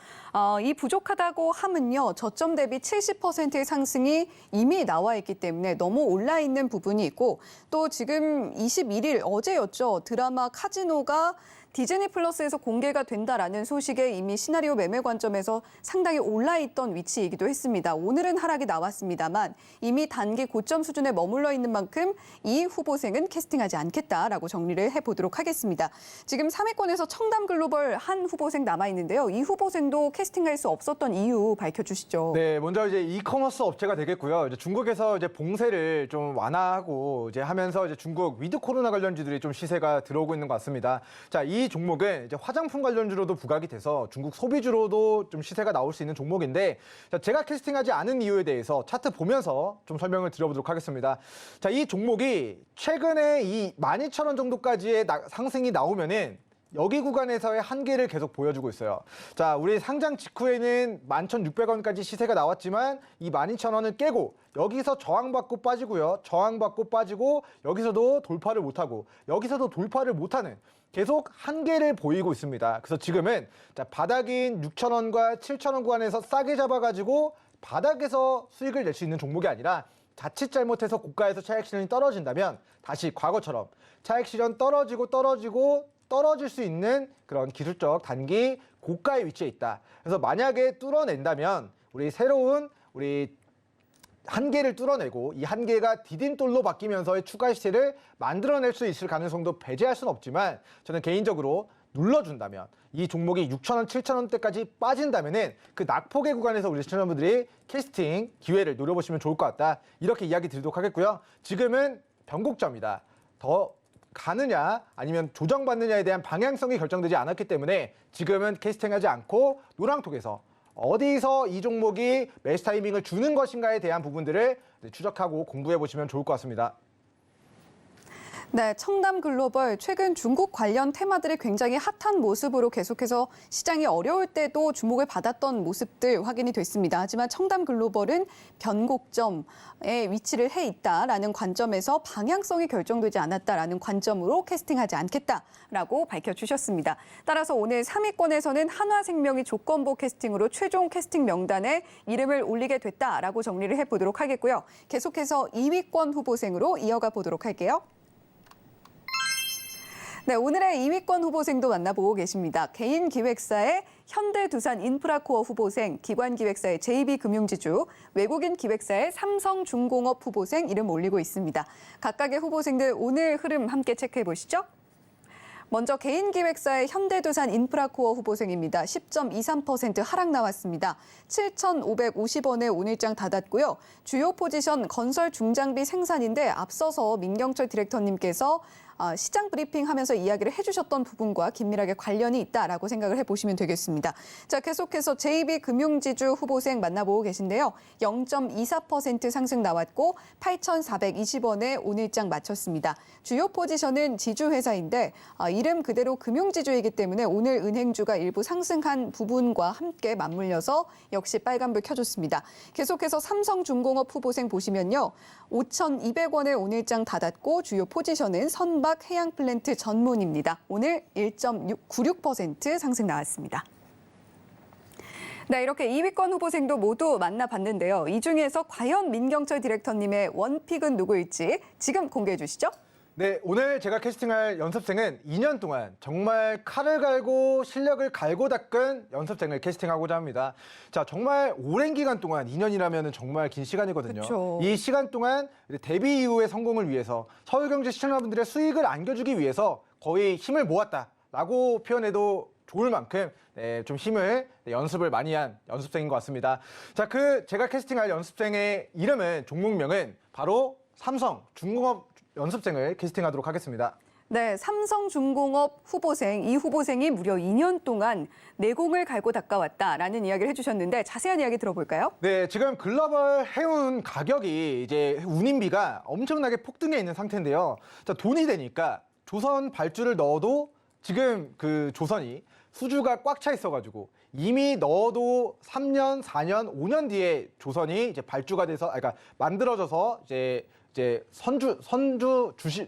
이 부족하다고 함은요, 저점 대비 70%의 상승이 이미 나와 있기 때문에 너무 올라 있는 부분이 있고 또 지금 21일 어제였죠. 드라마 카지노가 디즈니 플러스에서 공개가 된다라는 소식에 이미 시나리오 매매 관점에서 상당히 올라있던 위치이기도 했습니다. 오늘은 하락이 나왔습니다만 이미 단기 고점 수준에 머물러 있는 만큼 이 후보생은 캐스팅하지 않겠다라고 정리를 해보도록 하겠습니다. 지금 3위권에서 청담 글로벌 한 후보생 남아있는데요. 이 후보생도 캐스팅할 수 없었던 이유 밝혀주시죠. 네, 먼저 이제 이커머스 업체가 되겠고요. 이제 중국에서 이제 봉쇄를 좀 완화하고 이제 하면서 이제 중국 위드 코로나 관련주들이 좀 시세가 들어오고 있는 것 같습니다. 자, 이 종목은 이제 화장품 관련주로도 부각이 돼서 중국 소비주로도 좀 시세가 나올 수 있는 종목인데 자, 제가 캐스팅하지 않은 이유에 대해서 차트 보면서 좀 설명을 드려보도록 하겠습니다. 자, 이 종목이 최근에 이 12,000원 정도까지의 상승이 나오면은 여기 구간에서의 한계를 계속 보여주고 있어요. 자, 우리 상장 직후에는 11,600원까지 시세가 나왔지만 이 12,000원을 깨고 여기서 저항받고 빠지고요. 저항받고 빠지고 여기서도 돌파를 못하고 여기서도 돌파를 못하는 계속 한계를 보이고 있습니다. 그래서 지금은 자, 바닥인 6,000원과 7,000원 구간에서 싸게 잡아가지고 바닥에서 수익을 낼 수 있는 종목이 아니라 자칫 잘못해서 고가에서 차익 실현이 떨어진다면 다시 과거처럼 차익 실현 떨어질 수 있는 그런 기술적 단기 고가의 위치에 있다. 그래서 만약에 뚫어낸다면 우리 새로운 한계를 뚫어내고 이 한계가 디딤돌로 바뀌면서의 추가 시세를 만들어낼 수 있을 가능성도 배제할 수는 없지만 저는 개인적으로 눌러준다면 이 종목이 6,000원, 7,000원대까지 빠진다면은 그 낙폭의 구간에서 우리 시청자분들이 캐스팅 기회를 노려보시면 좋을 것 같다. 이렇게 이야기 드리도록 하겠고요. 지금은 변곡점이다. 더 가느냐 아니면 조정받느냐에 대한 방향성이 결정되지 않았기 때문에 지금은 캐스팅하지 않고 노랑톡에서 어디서 이 종목이 매수 타이밍을 주는 것인가에 대한 부분들을 추적하고 공부해 보시면 좋을 것 같습니다. 네, 청담글로벌 최근 중국 관련 테마들이 굉장히 핫한 모습으로 계속해서 시장이 어려울 때도 주목을 받았던 모습들 확인이 됐습니다. 하지만 청담글로벌은 변곡점에 위치를 해 있다라는 관점에서 방향성이 결정되지 않았다라는 관점으로 캐스팅하지 않겠다라고 밝혀주셨습니다. 따라서 오늘 3위권에서는 한화생명이 조건부 캐스팅으로 최종 캐스팅 명단에 이름을 올리게 됐다라고 정리를 해보도록 하겠고요. 계속해서 2위권 후보생으로 이어가 보도록 할게요. 네, 오늘의 2위권 후보생도 만나보고 계십니다. 개인 기획사의 현대두산인프라코어 후보생, 기관 기획사의 JB금융지주, 외국인 기획사의 삼성중공업 후보생 이름 올리고 있습니다. 각각의 후보생들 오늘 흐름 함께 체크해 보시죠. 먼저 개인 기획사의 현대두산인프라코어 후보생입니다. 10.23% 하락 나왔습니다. 7,550원에 오늘장 닫았고요. 주요 포지션 건설 중장비 생산인데 앞서서 민경철 디렉터님께서 시장 브리핑하면서 이야기를 해주셨던 부분과 긴밀하게 관련이 있다라고 생각을 해보시면 되겠습니다. 자, 계속해서 JB금융지주 후보생 만나보고 계신데요. 0.24% 상승 나왔고 8,420원에 오늘장 마쳤습니다. 주요 포지션은 지주회사인데 이름 그대로 금융지주이기 때문에 오늘 은행주가 일부 상승한 부분과 함께 맞물려서 역시 빨간불 켜줬습니다. 계속해서 삼성중공업 후보생 보시면요. 5,200원에 오늘장 닫았고 주요 포지션은 선박 해양 플랜트 전문입니다. 오늘 1.96% 상승 나왔습니다. 네, 이렇게 2위권 후보생도 모두 만나봤는데요. 이 중에서 과연 민경철 디렉터님의 원픽은 누구일지 지금 공개해 주시죠. 네, 오늘 제가 캐스팅할 연습생은 2년 동안 정말 칼을 갈고 실력을 갈고 닦은 연습생을 캐스팅하고자 합니다. 자, 정말 오랜 기간 동안 2년이라면 정말 긴 시간이거든요. 그쵸. 이 시간 동안 데뷔 이후의 성공을 위해서 서울경제 시청자분들의 수익을 안겨주기 위해서 거의 힘을 모았다라고 표현해도 좋을 만큼 좀 힘을 연습을 많이 한 연습생인 것 같습니다. 자, 제가 캐스팅할 연습생의 이름은 종목명은 바로 삼성중공업 연습생을 캐스팅하도록 하겠습니다. 네, 삼성중공업 후보생, 이 후보생이 무려 2년 동안 내공을 갈고 닦아왔다라는 이야기를 해주셨는데 자세한 이야기 들어볼까요? 네, 지금 글로벌 해운 가격이 이제 운임비가 엄청나게 폭등해 있는 상태인데요. 자, 돈이 되니까 조선 발주를 넣어도 지금 그 조선이 수주가 꽉 차 있어가지고 이미 넣어도 3년, 4년, 5년 뒤에 조선이 이제 발주가 돼서, 그러니까 만들어져서 이제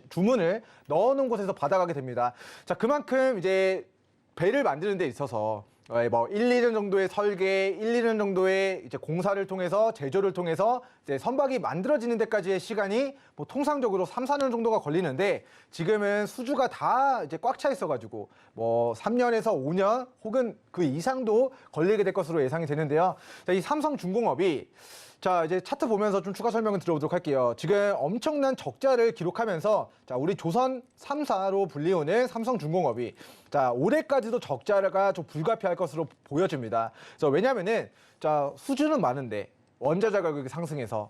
주문을 넣어놓은 곳에서 받아가게 됩니다. 자, 그만큼 이제 배를 만드는 데 있어서 1, 2년 정도의 설계, 1, 2년 정도의 이제 공사를 통해서 제조를 통해서 이제 선박이 만들어지는 데까지의 시간이 통상적으로 3, 4년 정도가 걸리는데 지금은 수주가 다 이제 꽉 차 있어가지고 3년에서 5년 혹은 그 이상도 걸리게 될 것으로 예상이 되는데요. 자, 이 삼성중공업이 이제 차트 보면서 좀 추가 설명을 드려보도록 할게요. 지금 엄청난 적자를 기록하면서 우리 조선 3사로 불리우는 삼성중공업이 올해까지도 적자가 좀 불가피할 것으로 보여집니다. 그래서 왜냐면은 수주는 많은데 원자재 가격이 상승해서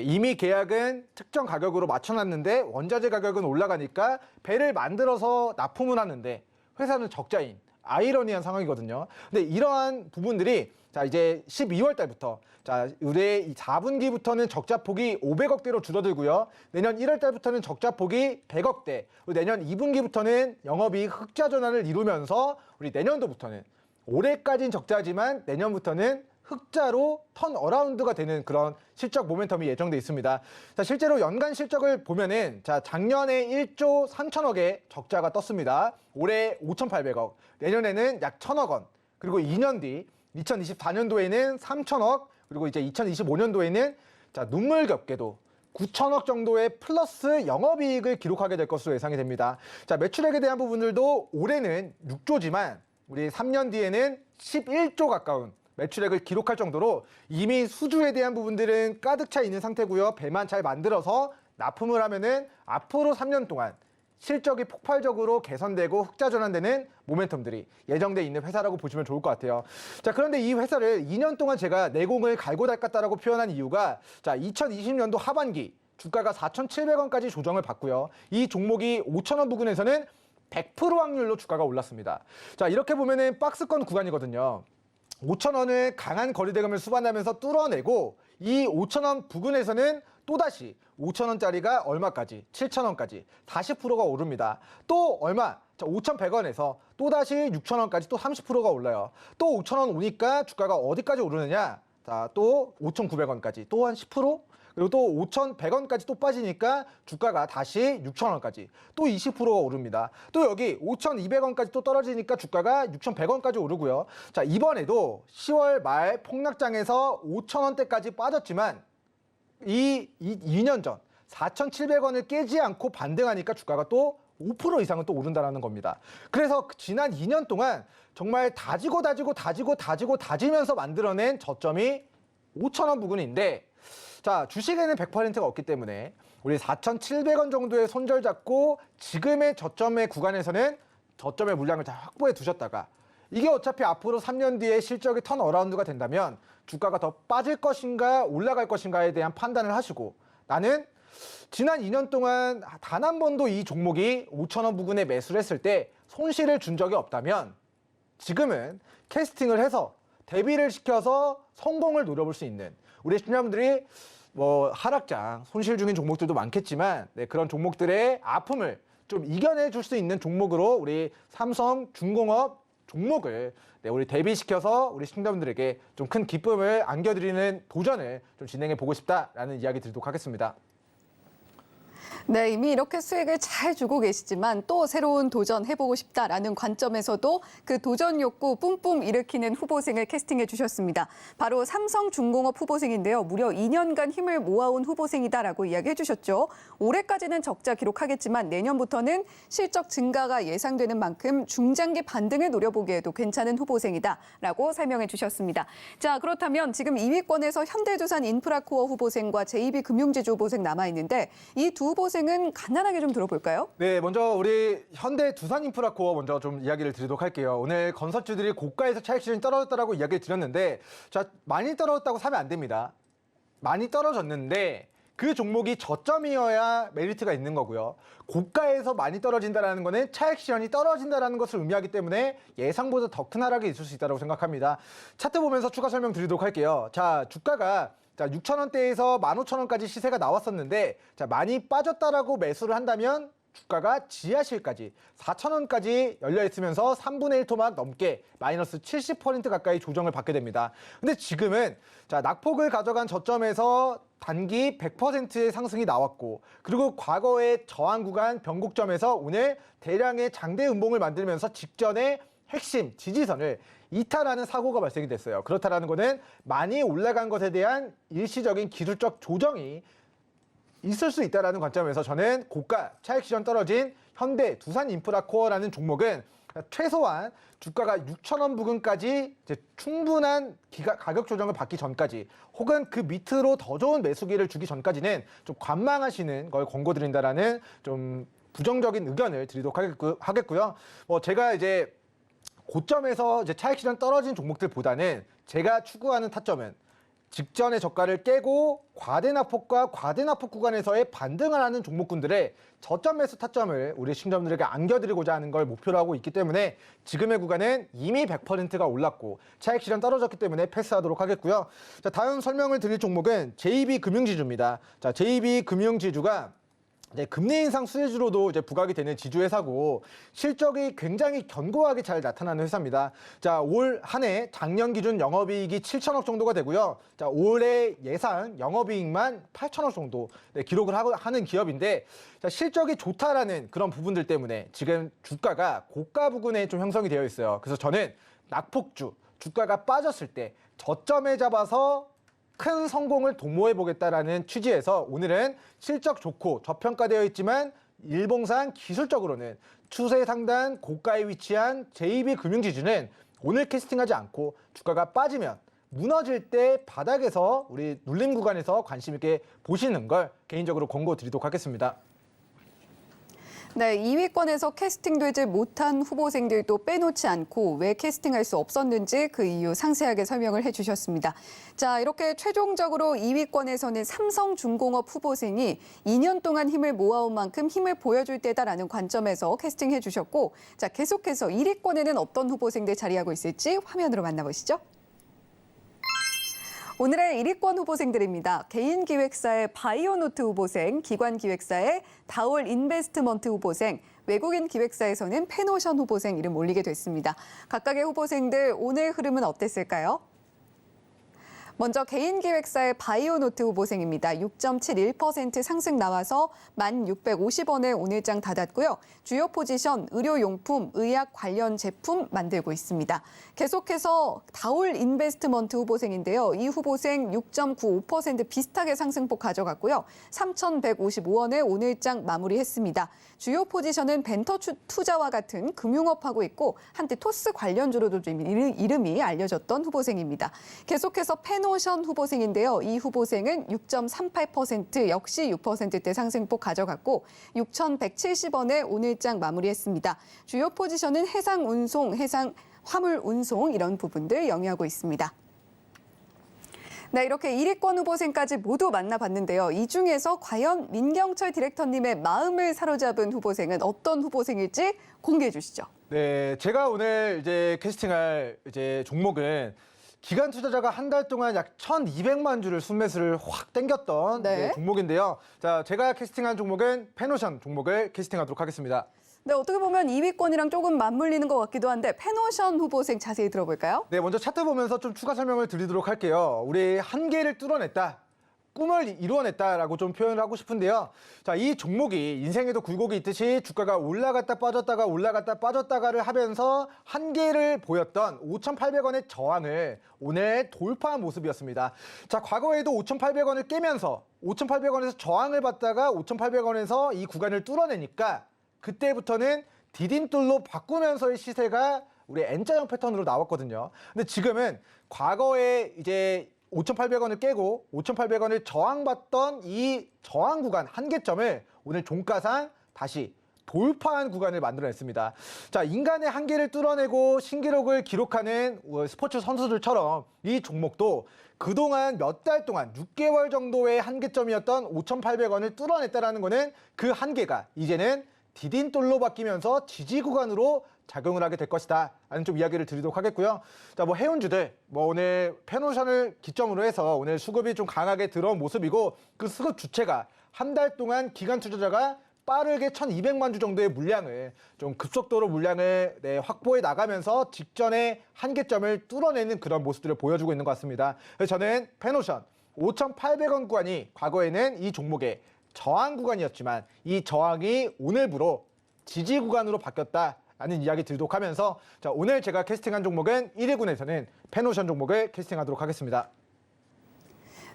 이미 계약은 특정 가격으로 맞춰놨는데 원자재 가격은 올라가니까 배를 만들어서 납품을 하는데 회사는 적자인 아이러니한 상황이거든요. 근데 이러한 부분들이 자 이제 12월 달부터 자 올해 4분기부터는 적자폭이 500억대로 줄어들고요. 내년 1월 달부터는 적자폭이 100억대, 그리고 내년 2분기부터는 영업이익 흑자 전환을 이루면서 우리 내년도부터는 올해까지는 적자지만 내년부터는 흑자로 턴 어라운드가 되는 그런 실적 모멘텀이 예정돼 있습니다. 자, 실제로 연간 실적을 보면은 자, 작년에 1조 3천억의 적자가 떴습니다. 올해 5,800억, 내년에는 약 1,000억 원, 그리고 2년 뒤 2024년도에는 3천억, 그리고 이제 2025년도에는 자, 눈물겹게도 9천억 정도의 플러스 영업이익을 기록하게 될 것으로 예상이 됩니다. 자, 매출액에 대한 부분들도 올해는 6조지만 우리 3년 뒤에는 11조 가까운 매출액을 기록할 정도로 이미 수주에 대한 부분들은 가득 차 있는 상태고요. 배만 잘 만들어서 납품을 하면은 앞으로 3년 동안 실적이 폭발적으로 개선되고 흑자 전환되는 모멘텀들이 예정돼 있는 회사라고 보시면 좋을 것 같아요. 자, 그런데 이 회사를 2년 동안 제가 내공을 갈고 닦았다라고 표현한 이유가 자, 2020년도 하반기 주가가 4,700원까지 조정을 받고요. 이 종목이 5,000원 부근에서는 100% 확률로 주가가 올랐습니다. 자, 이렇게 보면은 박스권 구간이거든요. 5,000원을 강한 거래대금을 수반하면서 뚫어내고 이 5,000원 부근에서는 또다시 5,000원짜리가 얼마까지? 7,000원까지 40%가 오릅니다. 또 얼마? 자, 5,100원에서 또다시 6,000원까지 또 30%가 올라요. 또 5,000원 오니까 주가가 어디까지 오르느냐? 자, 또 5,900원까지 또 한 10%? 그리고 또 5,100원까지 또 빠지니까 주가가 다시 6,000원까지 또 20%가 오릅니다. 또 여기 5,200원까지 또 떨어지니까 주가가 6,100원까지 오르고요. 자, 이번에도 10월 말 폭락장에서 5,000원대까지 빠졌지만 이 2년 전 4,700원을 깨지 않고 반등하니까 주가가 또 5% 이상은 또 오른다는 겁니다. 그래서 지난 2년 동안 정말 다지면서 만들어낸 저점이 5,000원 부근인데 자, 주식에는 100%가 없기 때문에 우리 4,700원 정도의 손절 잡고 지금의 저점의 구간에서는 저점의 물량을 잘 확보해 두셨다가 이게 어차피 앞으로 3년 뒤에 실적이 턴 어라운드가 된다면 주가가 더 빠질 것인가 올라갈 것인가에 대한 판단을 하시고 나는 지난 2년 동안 단 한 번도 이 종목이 5,000원 부근에 매수를 했을 때 손실을 준 적이 없다면 지금은 캐스팅을 해서 대비를 시켜서 성공을 노려볼 수 있는 우리 시청자분들이 뭐 하락장, 손실 중인 종목들도 많겠지만 네, 그런 종목들의 아픔을 좀 이겨내 줄 수 있는 종목으로 우리 삼성중공업 종목을 네, 우리 대비시켜서 우리 시청자분들에게 좀 큰 기쁨을 안겨드리는 도전을 좀 진행해 보고 싶다라는 이야기 드리도록 하겠습니다. 네, 이미 이렇게 수익을 잘 주고 계시지만 또 새로운 도전 해보고 싶다라는 관점에서도 그 도전 욕구 뿜뿜 일으키는 후보생을 캐스팅해 주셨습니다. 바로 삼성중공업 후보생인데요. 무려 2년간 힘을 모아온 후보생이다라고 이야기해 주셨죠. 올해까지는 적자 기록하겠지만 내년부터는 실적 증가가 예상되는 만큼 중장기 반등을 노려보기에도 괜찮은 후보생이다라고 설명해 주셨습니다. 자, 그렇다면 지금 2위권에서 현대두산 인프라코어 후보생과 JB금융지주 후보생 남아있는데 이 두 후보생은 간단하게 좀 들어볼까요? 네, 먼저 우리 현대 두산인프라코어 먼저 좀 이야기를 드리도록 할게요. 오늘 건설주들이 고가에서 차익 실현이 떨어졌다라고 이야기를 드렸는데 자, 많이 떨어졌다고 사면 안 됩니다. 많이 떨어졌는데 그 종목이 저점이어야 메리트가 있는 거고요. 고가에서 많이 떨어진다는 거는 차익 실현이 떨어진다는 것을 의미하기 때문에 예상보다 더 큰 하락이 있을 수 있다고 생각합니다. 차트 보면서 추가 설명 드리도록 할게요. 자, 주가가 자, 6,000원대에서 15,000원까지 시세가 나왔었는데 자, 많이 빠졌다라고 매수를 한다면 주가가 지하실까지 4,000원까지 열려 있으면서 3분의 1 토막 넘게 마이너스 70% 가까이 조정을 받게 됩니다. 근데 지금은 자, 낙폭을 가져간 저점에서 단기 100%의 상승이 나왔고 그리고 과거의 저항 구간 변곡점에서 오늘 대량의 장대 음봉을 만들면서 직전에 핵심 지지선을 이탈하는 사고가 발생이 됐어요. 그렇다라는 것은 많이 올라간 것에 대한 일시적인 기술적 조정이 있을 수 있다는 관점에서 저는 고가 차익 실현 떨어진 현대 두산인프라코어라는 종목은 최소한 주가가 6,000원 부근까지 이제 충분한 가격 조정을 받기 전까지 혹은 그 밑으로 더 좋은 매수기를 주기 전까지는 좀 관망하시는 걸 권고드린다라는 좀 부정적인 의견을 드리도록 하겠고요. 제가 이제 고점에서 이제 차익 실현 떨어진 종목들보다는 제가 추구하는 타점은 직전의 저가를 깨고 과대납폭과 과대납폭 구간에서의 반등을 하는 종목군들의 저점 매수 타점을 우리 시청자분들에게 안겨드리고자 하는 걸 목표로 하고 있기 때문에 지금의 구간은 이미 100%가 올랐고 차익 실현 떨어졌기 때문에 패스하도록 하겠고요. 자, 다음 설명을 드릴 종목은 JB금융지주입니다. 자, JB금융지주가 금리 인상 수혜주로도 부각이 되는 지주회사고 실적이 굉장히 견고하게 잘 나타나는 회사입니다. 자, 올 한 해 작년 기준 영업이익이 7천억 정도가 되고요. 자, 올해 예상 영업이익만 8천억 정도 기록을 하는 기업인데 자, 실적이 좋다라는 그런 부분들 때문에 지금 주가가 고가 부근에 좀 형성이 되어 있어요. 그래서 저는 낙폭주, 주가가 빠졌을 때 저점에 잡아서 큰 성공을 도모해보겠다라는 취지에서 오늘은 실적 좋고 저평가되어 있지만 일봉상 기술적으로는 추세 상단 고가에 위치한 JB금융지주는 오늘 캐스팅하지 않고 주가가 빠지면 무너질 때 바닥에서 우리 눌림 구간에서 관심 있게 보시는 걸 개인적으로 권고드리도록 하겠습니다. 네, 2위권에서 캐스팅되지 못한 후보생들도 빼놓지 않고 왜 캐스팅할 수 없었는지 그 이유 상세하게 설명을 해주셨습니다. 자, 이렇게 최종적으로 2위권에서는 삼성중공업 후보생이 2년 동안 힘을 모아온 만큼 힘을 보여줄 때다라는 관점에서 캐스팅해 주셨고, 자, 계속해서 1위권에는 어떤 후보생들 자리하고 있을지 화면으로 만나보시죠. 오늘의 1위권 후보생들입니다. 개인기획사의 바이오노트 후보생, 기관기획사의 다올 인베스트먼트 후보생, 외국인 기획사에서는 페노션 후보생 이름 올리게 됐습니다. 각각의 후보생들 오늘 흐름은 어땠을까요? 먼저 개인기획사의 바이오노트 후보생입니다. 6.71% 상승 나와서 1,650원에 오늘장 닫았고요. 주요 포지션 의료용품, 의약 관련 제품 만들고 있습니다. 계속해서 다올 인베스트먼트 후보생인데요. 이 후보생 6.95% 비슷하게 상승폭 가져갔고요. 3,155원에 오늘장 마무리했습니다. 주요 포지션은 벤처 투자와 같은 금융업하고 있고 한때 토스 관련주로도 좀 이름이 알려졌던 후보생입니다. 계속해서 페노션 후보생인데요. 이 후보생은 6.38% 역시 6%대 상승폭 가져갔고 6,170원에 오늘장 마무리했습니다. 주요 포지션은 해상운송, 화물운송 이런 부분들 영위하고 있습니다. 네, 이렇게 1위권 후보생까지 모두 만나봤는데요. 이 중에서 과연 민경철 디렉터님의 마음을 사로잡은 후보생은 어떤 후보생일지 공개해 주시죠. 네, 제가 오늘 캐스팅할 종목은 기관 투자자가 한 달 동안 약 1,200만 주를 순매수를 확 땡겼던 네. 종목인데요. 자, 제가 캐스팅한 종목은 페노션 종목을 캐스팅하도록 하겠습니다. 네, 어떻게 보면 2위권이랑 조금 맞물리는 것 같기도 한데 페노션 후보생 자세히 들어볼까요? 네, 먼저 차트 보면서 좀 추가 설명을 드리도록 할게요. 우리 한계를 뚫어냈다. 꿈을 이루어냈다라고 좀 표현을 하고 싶은데요. 자, 이 종목이 인생에도 굴곡이 있듯이 주가가 올라갔다 빠졌다가 올라갔다 빠졌다가를 하면서 한계를 보였던 5,800원의 저항을 오늘 돌파한 모습이었습니다. 자, 과거에도 5,800원을 깨면서 5,800원에서 저항을 받다가 5,800원에서 이 구간을 뚫어내니까 그때부터는 디딤돌로 바꾸면서의 시세가 우리 N자형 패턴으로 나왔거든요. 근데 지금은 과거에 5,800원을 깨고 5,800원을 저항받던 이 저항 구간 한계점을 오늘 종가상 다시 돌파한 구간을 만들어냈습니다. 자, 인간의 한계를 뚫어내고 신기록을 기록하는 스포츠 선수들처럼 이 종목도 그동안 몇 달 동안 6개월 정도의 한계점이었던 5,800원을 뚫어냈다는 거는 그 한계가 이제는 디딤돌로 바뀌면서 지지 구간으로 작용을 하게 될 것이다 라는 좀 이야기를 드리도록 하겠고요. 자, 해운주들 오늘 페노션을 기점으로 해서 오늘 수급이 좀 강하게 들어온 모습이고 그 수급 주체가 한 달 동안 기관 투자자가 빠르게 1,200만 주 정도의 물량을 좀 급속도로 물량을 확보해 나가면서 직전의 한계점을 뚫어내는 그런 모습들을 보여주고 있는 것 같습니다. 그래서 저는 페노션 5,800원 구간이 과거에는 이 종목의 저항 구간이었지만 이 저항이 오늘부로 지지 구간으로 바뀌었다라는 이야기 드리도록 하면서 자, 오늘 제가 캐스팅한 종목은 1위군에서는 페노션 종목을 캐스팅하도록 하겠습니다.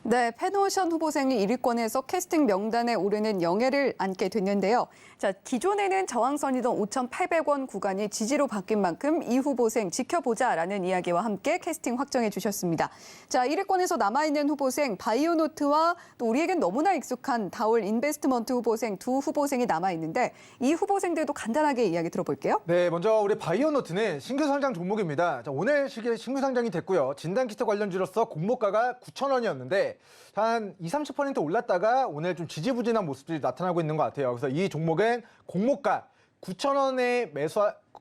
네, 펜오션 후보생이 1위권에서 캐스팅 명단에 오르는 영예를 안게 됐는데요. 자, 기존에는 저항선이던 5,800원 구간이 지지로 바뀐 만큼 이 후보생 지켜보자라는 이야기와 함께 캐스팅 확정해 주셨습니다. 자, 1위권에서 남아있는 후보생 바이오노트와 또 우리에겐 너무나 익숙한 다올 인베스트먼트 후보생 두 후보생이 남아있는데 이 후보생들도 간단하게 이야기 들어볼게요. 네, 먼저 우리 바이오노트는 신규 상장 종목입니다. 자, 오늘 신규 상장이 됐고요. 진단키트 관련주로서 공모가가 9,000원이었는데 한 20-30% 올랐다가 오늘 좀 지지부진한 모습들이 나타나고 있는 것 같아요. 그래서 이 종목은 공모가 9,000원에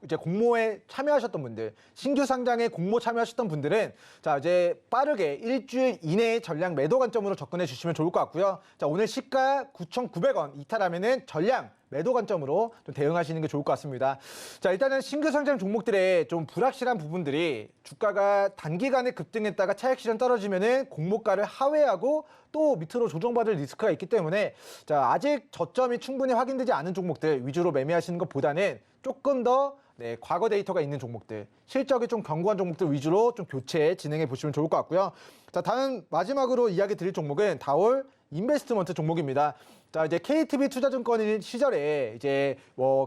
이제 공모에 참여하셨던 분들, 신규 상장에 공모 참여하셨던 분들은 자, 이제 빠르게 일주일 이내에 전량 매도 관점으로 접근해 주시면 좋을 것 같고요. 자, 오늘 시가 9,900원 이탈하면은 전량 매도 관점으로 좀 대응하시는 게 좋을 것 같습니다. 자, 일단은 신규 상장 종목들의 좀 불확실한 부분들이 주가가 단기간에 급등했다가 차익 실현 떨어지면은 공모가를 하회하고 또 밑으로 조정받을 리스크가 있기 때문에 자, 아직 저점이 충분히 확인되지 않은 종목들 위주로 매매하시는 것보다는 조금 더 과거 데이터가 있는 종목들, 실적이 좀 견고한 종목들 위주로 좀 교체 진행해 보시면 좋을 것 같고요. 자, 다음 마지막으로 이야기 드릴 종목은 다올 인베스트먼트 종목입니다. 자, 이제 KTB 투자증권 시절에 이제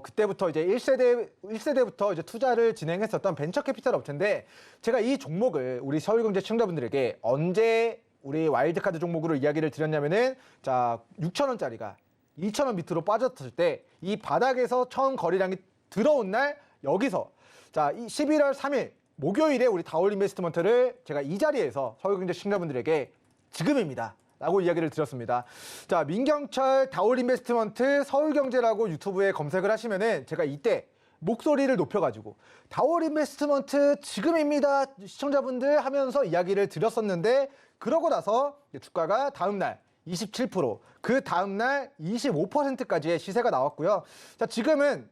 그때부터 이제 1세대부터 이제 투자를 진행했었던 벤처 캐피탈 업체인데 제가 이 종목을 우리 서울경제 시청자분들에게 언제 우리 와일드카드 종목으로 이야기를 드렸냐면은 자, 6,000원짜리가 2,000원 밑으로 빠졌을 때 이 바닥에서 처음 거래량이 들어온 날 여기서 자, 이 11월 3일 목요일에 우리 다올 인베스트먼트를 제가 이 자리에서 서울경제 시청자분들에게 지금입니다 라고 이야기를 드렸습니다. 자, 민경철 다올 인베스트먼트 서울경제라고 유튜브에 검색을 하시면은 제가 이때 목소리를 높여가지고 다올 인베스트먼트 지금입니다 시청자분들 하면서 이야기를 드렸었는데 그러고 나서 주가가 다음날 27%, 그 다음날 25%까지의 시세가 나왔고요. 자, 지금은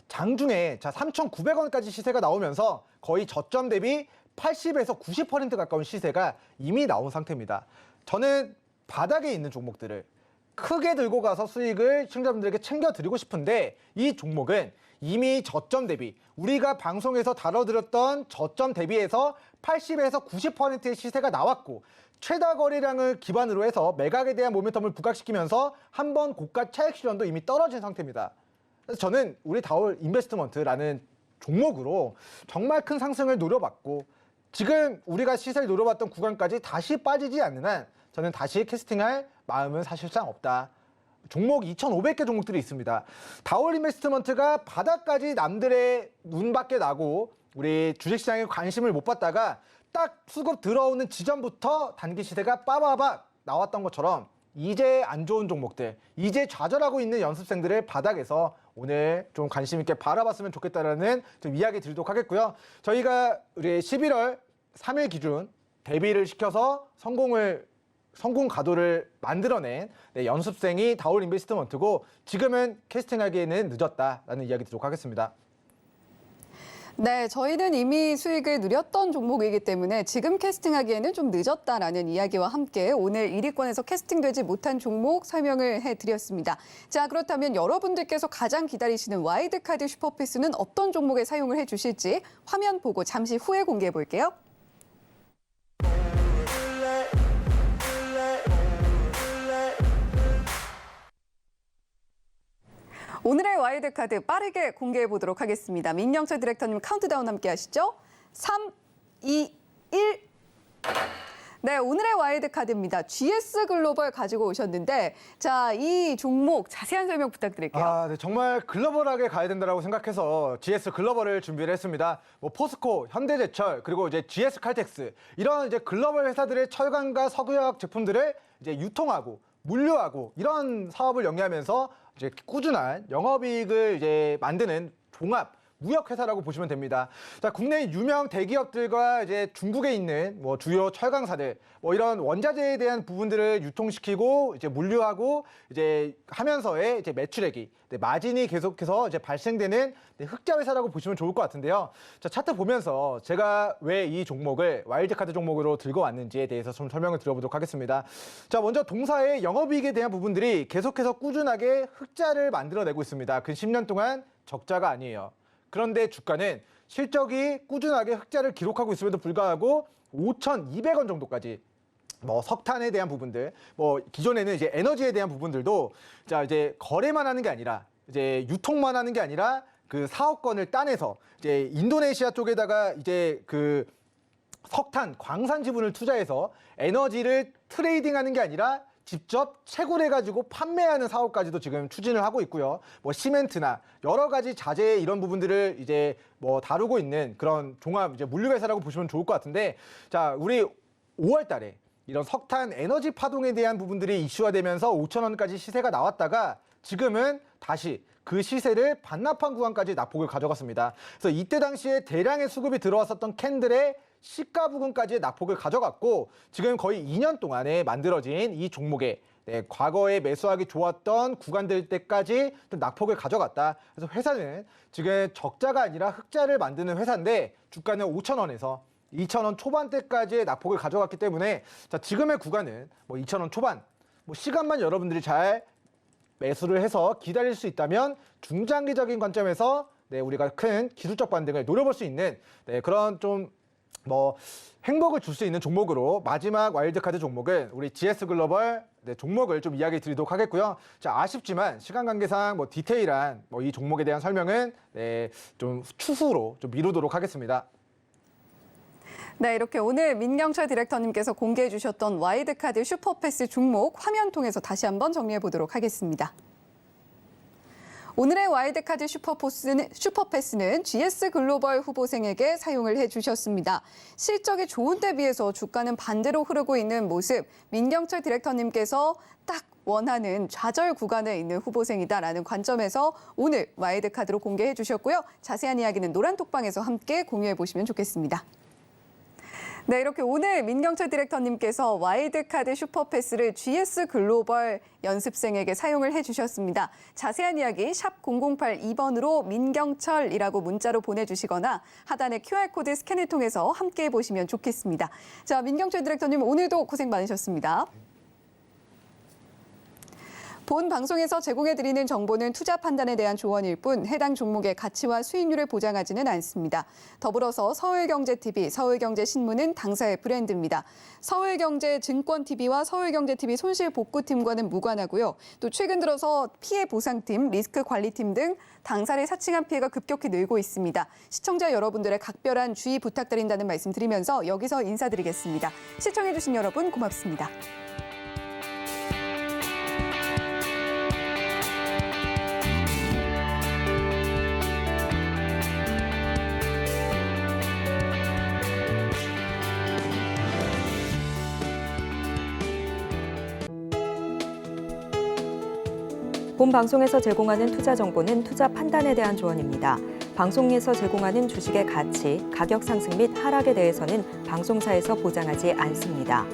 장중에 자 3,900원까지 시세가 나오면서 거의 저점 대비 80에서 90% 가까운 시세가 이미 나온 상태입니다. 저는 바닥에 있는 종목들을 크게 들고 가서 수익을 시청자분들에게 챙겨드리고 싶은데 이 종목은 이미 저점 대비 우리가 방송에서 다뤄드렸던 저점 대비해서 80에서 90%의 시세가 나왔고 최다 거래량을 기반으로 해서 매각에 대한 모멘텀을 부각시키면서 한번 고가 차익 실현도 이미 떨어진 상태입니다. 그래서 저는 우리 다올 인베스트먼트라는 종목으로 정말 큰 상승을 노려봤고 지금 우리가 시세를 노려봤던 구간까지 다시 빠지지 않는 한 저는 다시 캐스팅할 마음은 사실상 없다. 종목 2,500개 종목들이 있습니다. 다올 인베스트먼트가 바닥까지 남들의 눈 밖에 나고 우리 주식시장에 관심을 못 받다가 딱 수급 들어오는 지점부터 단기 시세가 빠바박 나왔던 것처럼 이제 안 좋은 종목들, 이제 좌절하고 있는 연습생들을 바닥에서 오늘 좀 관심 있게 바라봤으면 좋겠다라는 좀 이야기 드리도록 하겠고요. 저희가 우리 11월 3일 기준 대비를 시켜서 성공 가도를 만들어낸 연습생이 다올 인베스트먼트고 지금은 캐스팅하기에는 늦었다라는 이야기 드리도록 하겠습니다. 네, 저희는 이미 수익을 누렸던 종목이기 때문에 지금 캐스팅하기에는 좀 늦었다라는 이야기와 함께 오늘 1위권에서 캐스팅되지 못한 종목 설명을 해드렸습니다. 자, 그렇다면 여러분들께서 가장 기다리시는 와일드카드 슈퍼피스는 어떤 종목에 사용을 해주실지 화면 보고 잠시 후에 공개해 볼게요. 오늘의 와일드카드 빠르게 공개해 보도록 하겠습니다. 민영철 디렉터님 카운트다운 함께 하시죠. 3, 2, 1. 네, 오늘의 와일드카드입니다. GS 글로벌 가지고 오셨는데 자, 이 종목 자세한 설명 부탁드릴게요. 네, 정말 글로벌하게 가야 된다고 생각해서 GS 글로벌을 준비를 했습니다. 포스코, 현대제철, 그리고 이제 GS 칼텍스 이런 이제 글로벌 회사들의 철강과 석유화학 제품들을 이제 유통하고 물류하고 이런 사업을 영위하면서 이제 꾸준한 영업이익을 이제 만드는 종합 무역회사라고 보시면 됩니다. 자, 국내 유명 대기업들과 이제 중국에 있는 주요 철강사들 이런 원자재에 대한 부분들을 유통시키고 이제 물류하고 이제 하면서의 이제 매출액이 마진이 계속해서 이제 발생되는 흑자 회사라고 보시면 좋을 것 같은데요. 자, 차트 보면서 제가 왜 이 종목을 와일드카드 종목으로 들고 왔는지에 대해서 좀 설명을 드려보도록 하겠습니다. 자, 먼저 동사의 영업이익에 대한 부분들이 계속해서 꾸준하게 흑자를 만들어내고 있습니다. 근 10년 동안 적자가 아니에요. 그런데 주가는 실적이 꾸준하게 흑자를 기록하고 있음에도 불구하고 5,200원 정도까지 뭐 석탄에 대한 부분들, 뭐 기존에는 이제 에너지에 대한 부분들도 자 이제 거래만 하는 게 아니라 이제 유통만 하는 게 아니라 그 사업권을 따내서 이제 인도네시아 쪽에다가 이제 그 석탄 광산 지분을 투자해서 에너지를 트레이딩하는 게 아니라 직접 채굴해가지고 판매하는 사업까지도 지금 추진을 하고 있고요. 뭐 시멘트나 여러 가지 자재 이런 부분들을 이제 뭐 다루고 있는 그런 종합 이제 물류회사라고 보시면 좋을 것 같은데, 자 우리 5월달에 이런 석탄 에너지 파동에 대한 부분들이 이슈화되면서 5,000원까지 시세가 나왔다가 지금은 다시 그 시세를 반납한 구간까지 낙폭을 가져갔습니다. 그래서 이때 당시에 대량의 수급이 들어왔었던 캔들의 시가 부근까지 낙폭을 가져갔고, 지금 거의 2년 동안에 만들어진 이 종목에 과거에 매수하기 좋았던 구간들 때까지 좀 낙폭을 가져갔다. 그래서 회사는 지금 적자가 아니라 흑자를 만드는 회사인데 주가는 5,000원에서 2,000원 초반대까지의 낙폭을 가져갔기 때문에 자 지금의 구간은 뭐 2,000원 초반, 뭐 시간만 여러분들이 잘 매수를 해서 기다릴 수 있다면 중장기적인 관점에서 우리가 큰 기술적 반등을 노려볼 수 있는 그런 좀 뭐 행복을 줄 수 있는 종목으로 마지막 와일드카드 종목은 우리 GS글로벌 종목을 좀 이야기 드리도록 하겠고요. 자 아쉽지만 시간 관계상 뭐 디테일한 뭐 이 종목에 대한 설명은 좀 추후로 좀 미루도록 하겠습니다. 네, 이렇게 오늘 민경철 디렉터님께서 공개해 주셨던 와일드카드 슈퍼패스 종목 화면 통해서 다시 한번 정리해 보도록 하겠습니다. 오늘의 와일드카드 슈퍼패스는 GS글로벌 후보생에게 사용을 해주셨습니다. 실적이 좋은 때 비해서 주가는 반대로 흐르고 있는 모습, 민경철 디렉터님께서 딱 원하는 좌절 구간에 있는 후보생이다라는 관점에서 오늘 와일드카드로 공개해 주셨고요. 자세한 이야기는 노란톡방에서 함께 공유해 보시면 좋겠습니다. 네, 이렇게 오늘 민경철 디렉터님께서 와일드카드 슈퍼패스를 GS글로벌 연습생에게 사용을 해주셨습니다. 자세한 이야기 샵 0082번으로 민경철이라고 문자로 보내주시거나 하단의 QR코드 스캔을 통해서 함께해 보시면 좋겠습니다. 자, 민경철 디렉터님 오늘도 고생 많으셨습니다. 본 방송에서 제공해드리는 정보는 투자 판단에 대한 조언일 뿐 해당 종목의 가치와 수익률을 보장하지는 않습니다. 더불어서 서울경제TV, 서울경제신문은 당사의 브랜드입니다. 서울경제증권TV와 서울경제TV 손실복구팀과는 무관하고요. 또 최근 들어서 피해보상팀, 리스크관리팀 등 당사를 사칭한 피해가 급격히 늘고 있습니다. 시청자 여러분들의 각별한 주의 부탁드린다는 말씀 드리면서 여기서 인사드리겠습니다. 시청해주신 여러분 고맙습니다. 본 방송에서 제공하는 투자 정보는 투자 판단에 대한 조언입니다. 방송에서 제공하는 주식의 가치, 가격 상승 및 하락에 대해서는 방송사에서 보장하지 않습니다.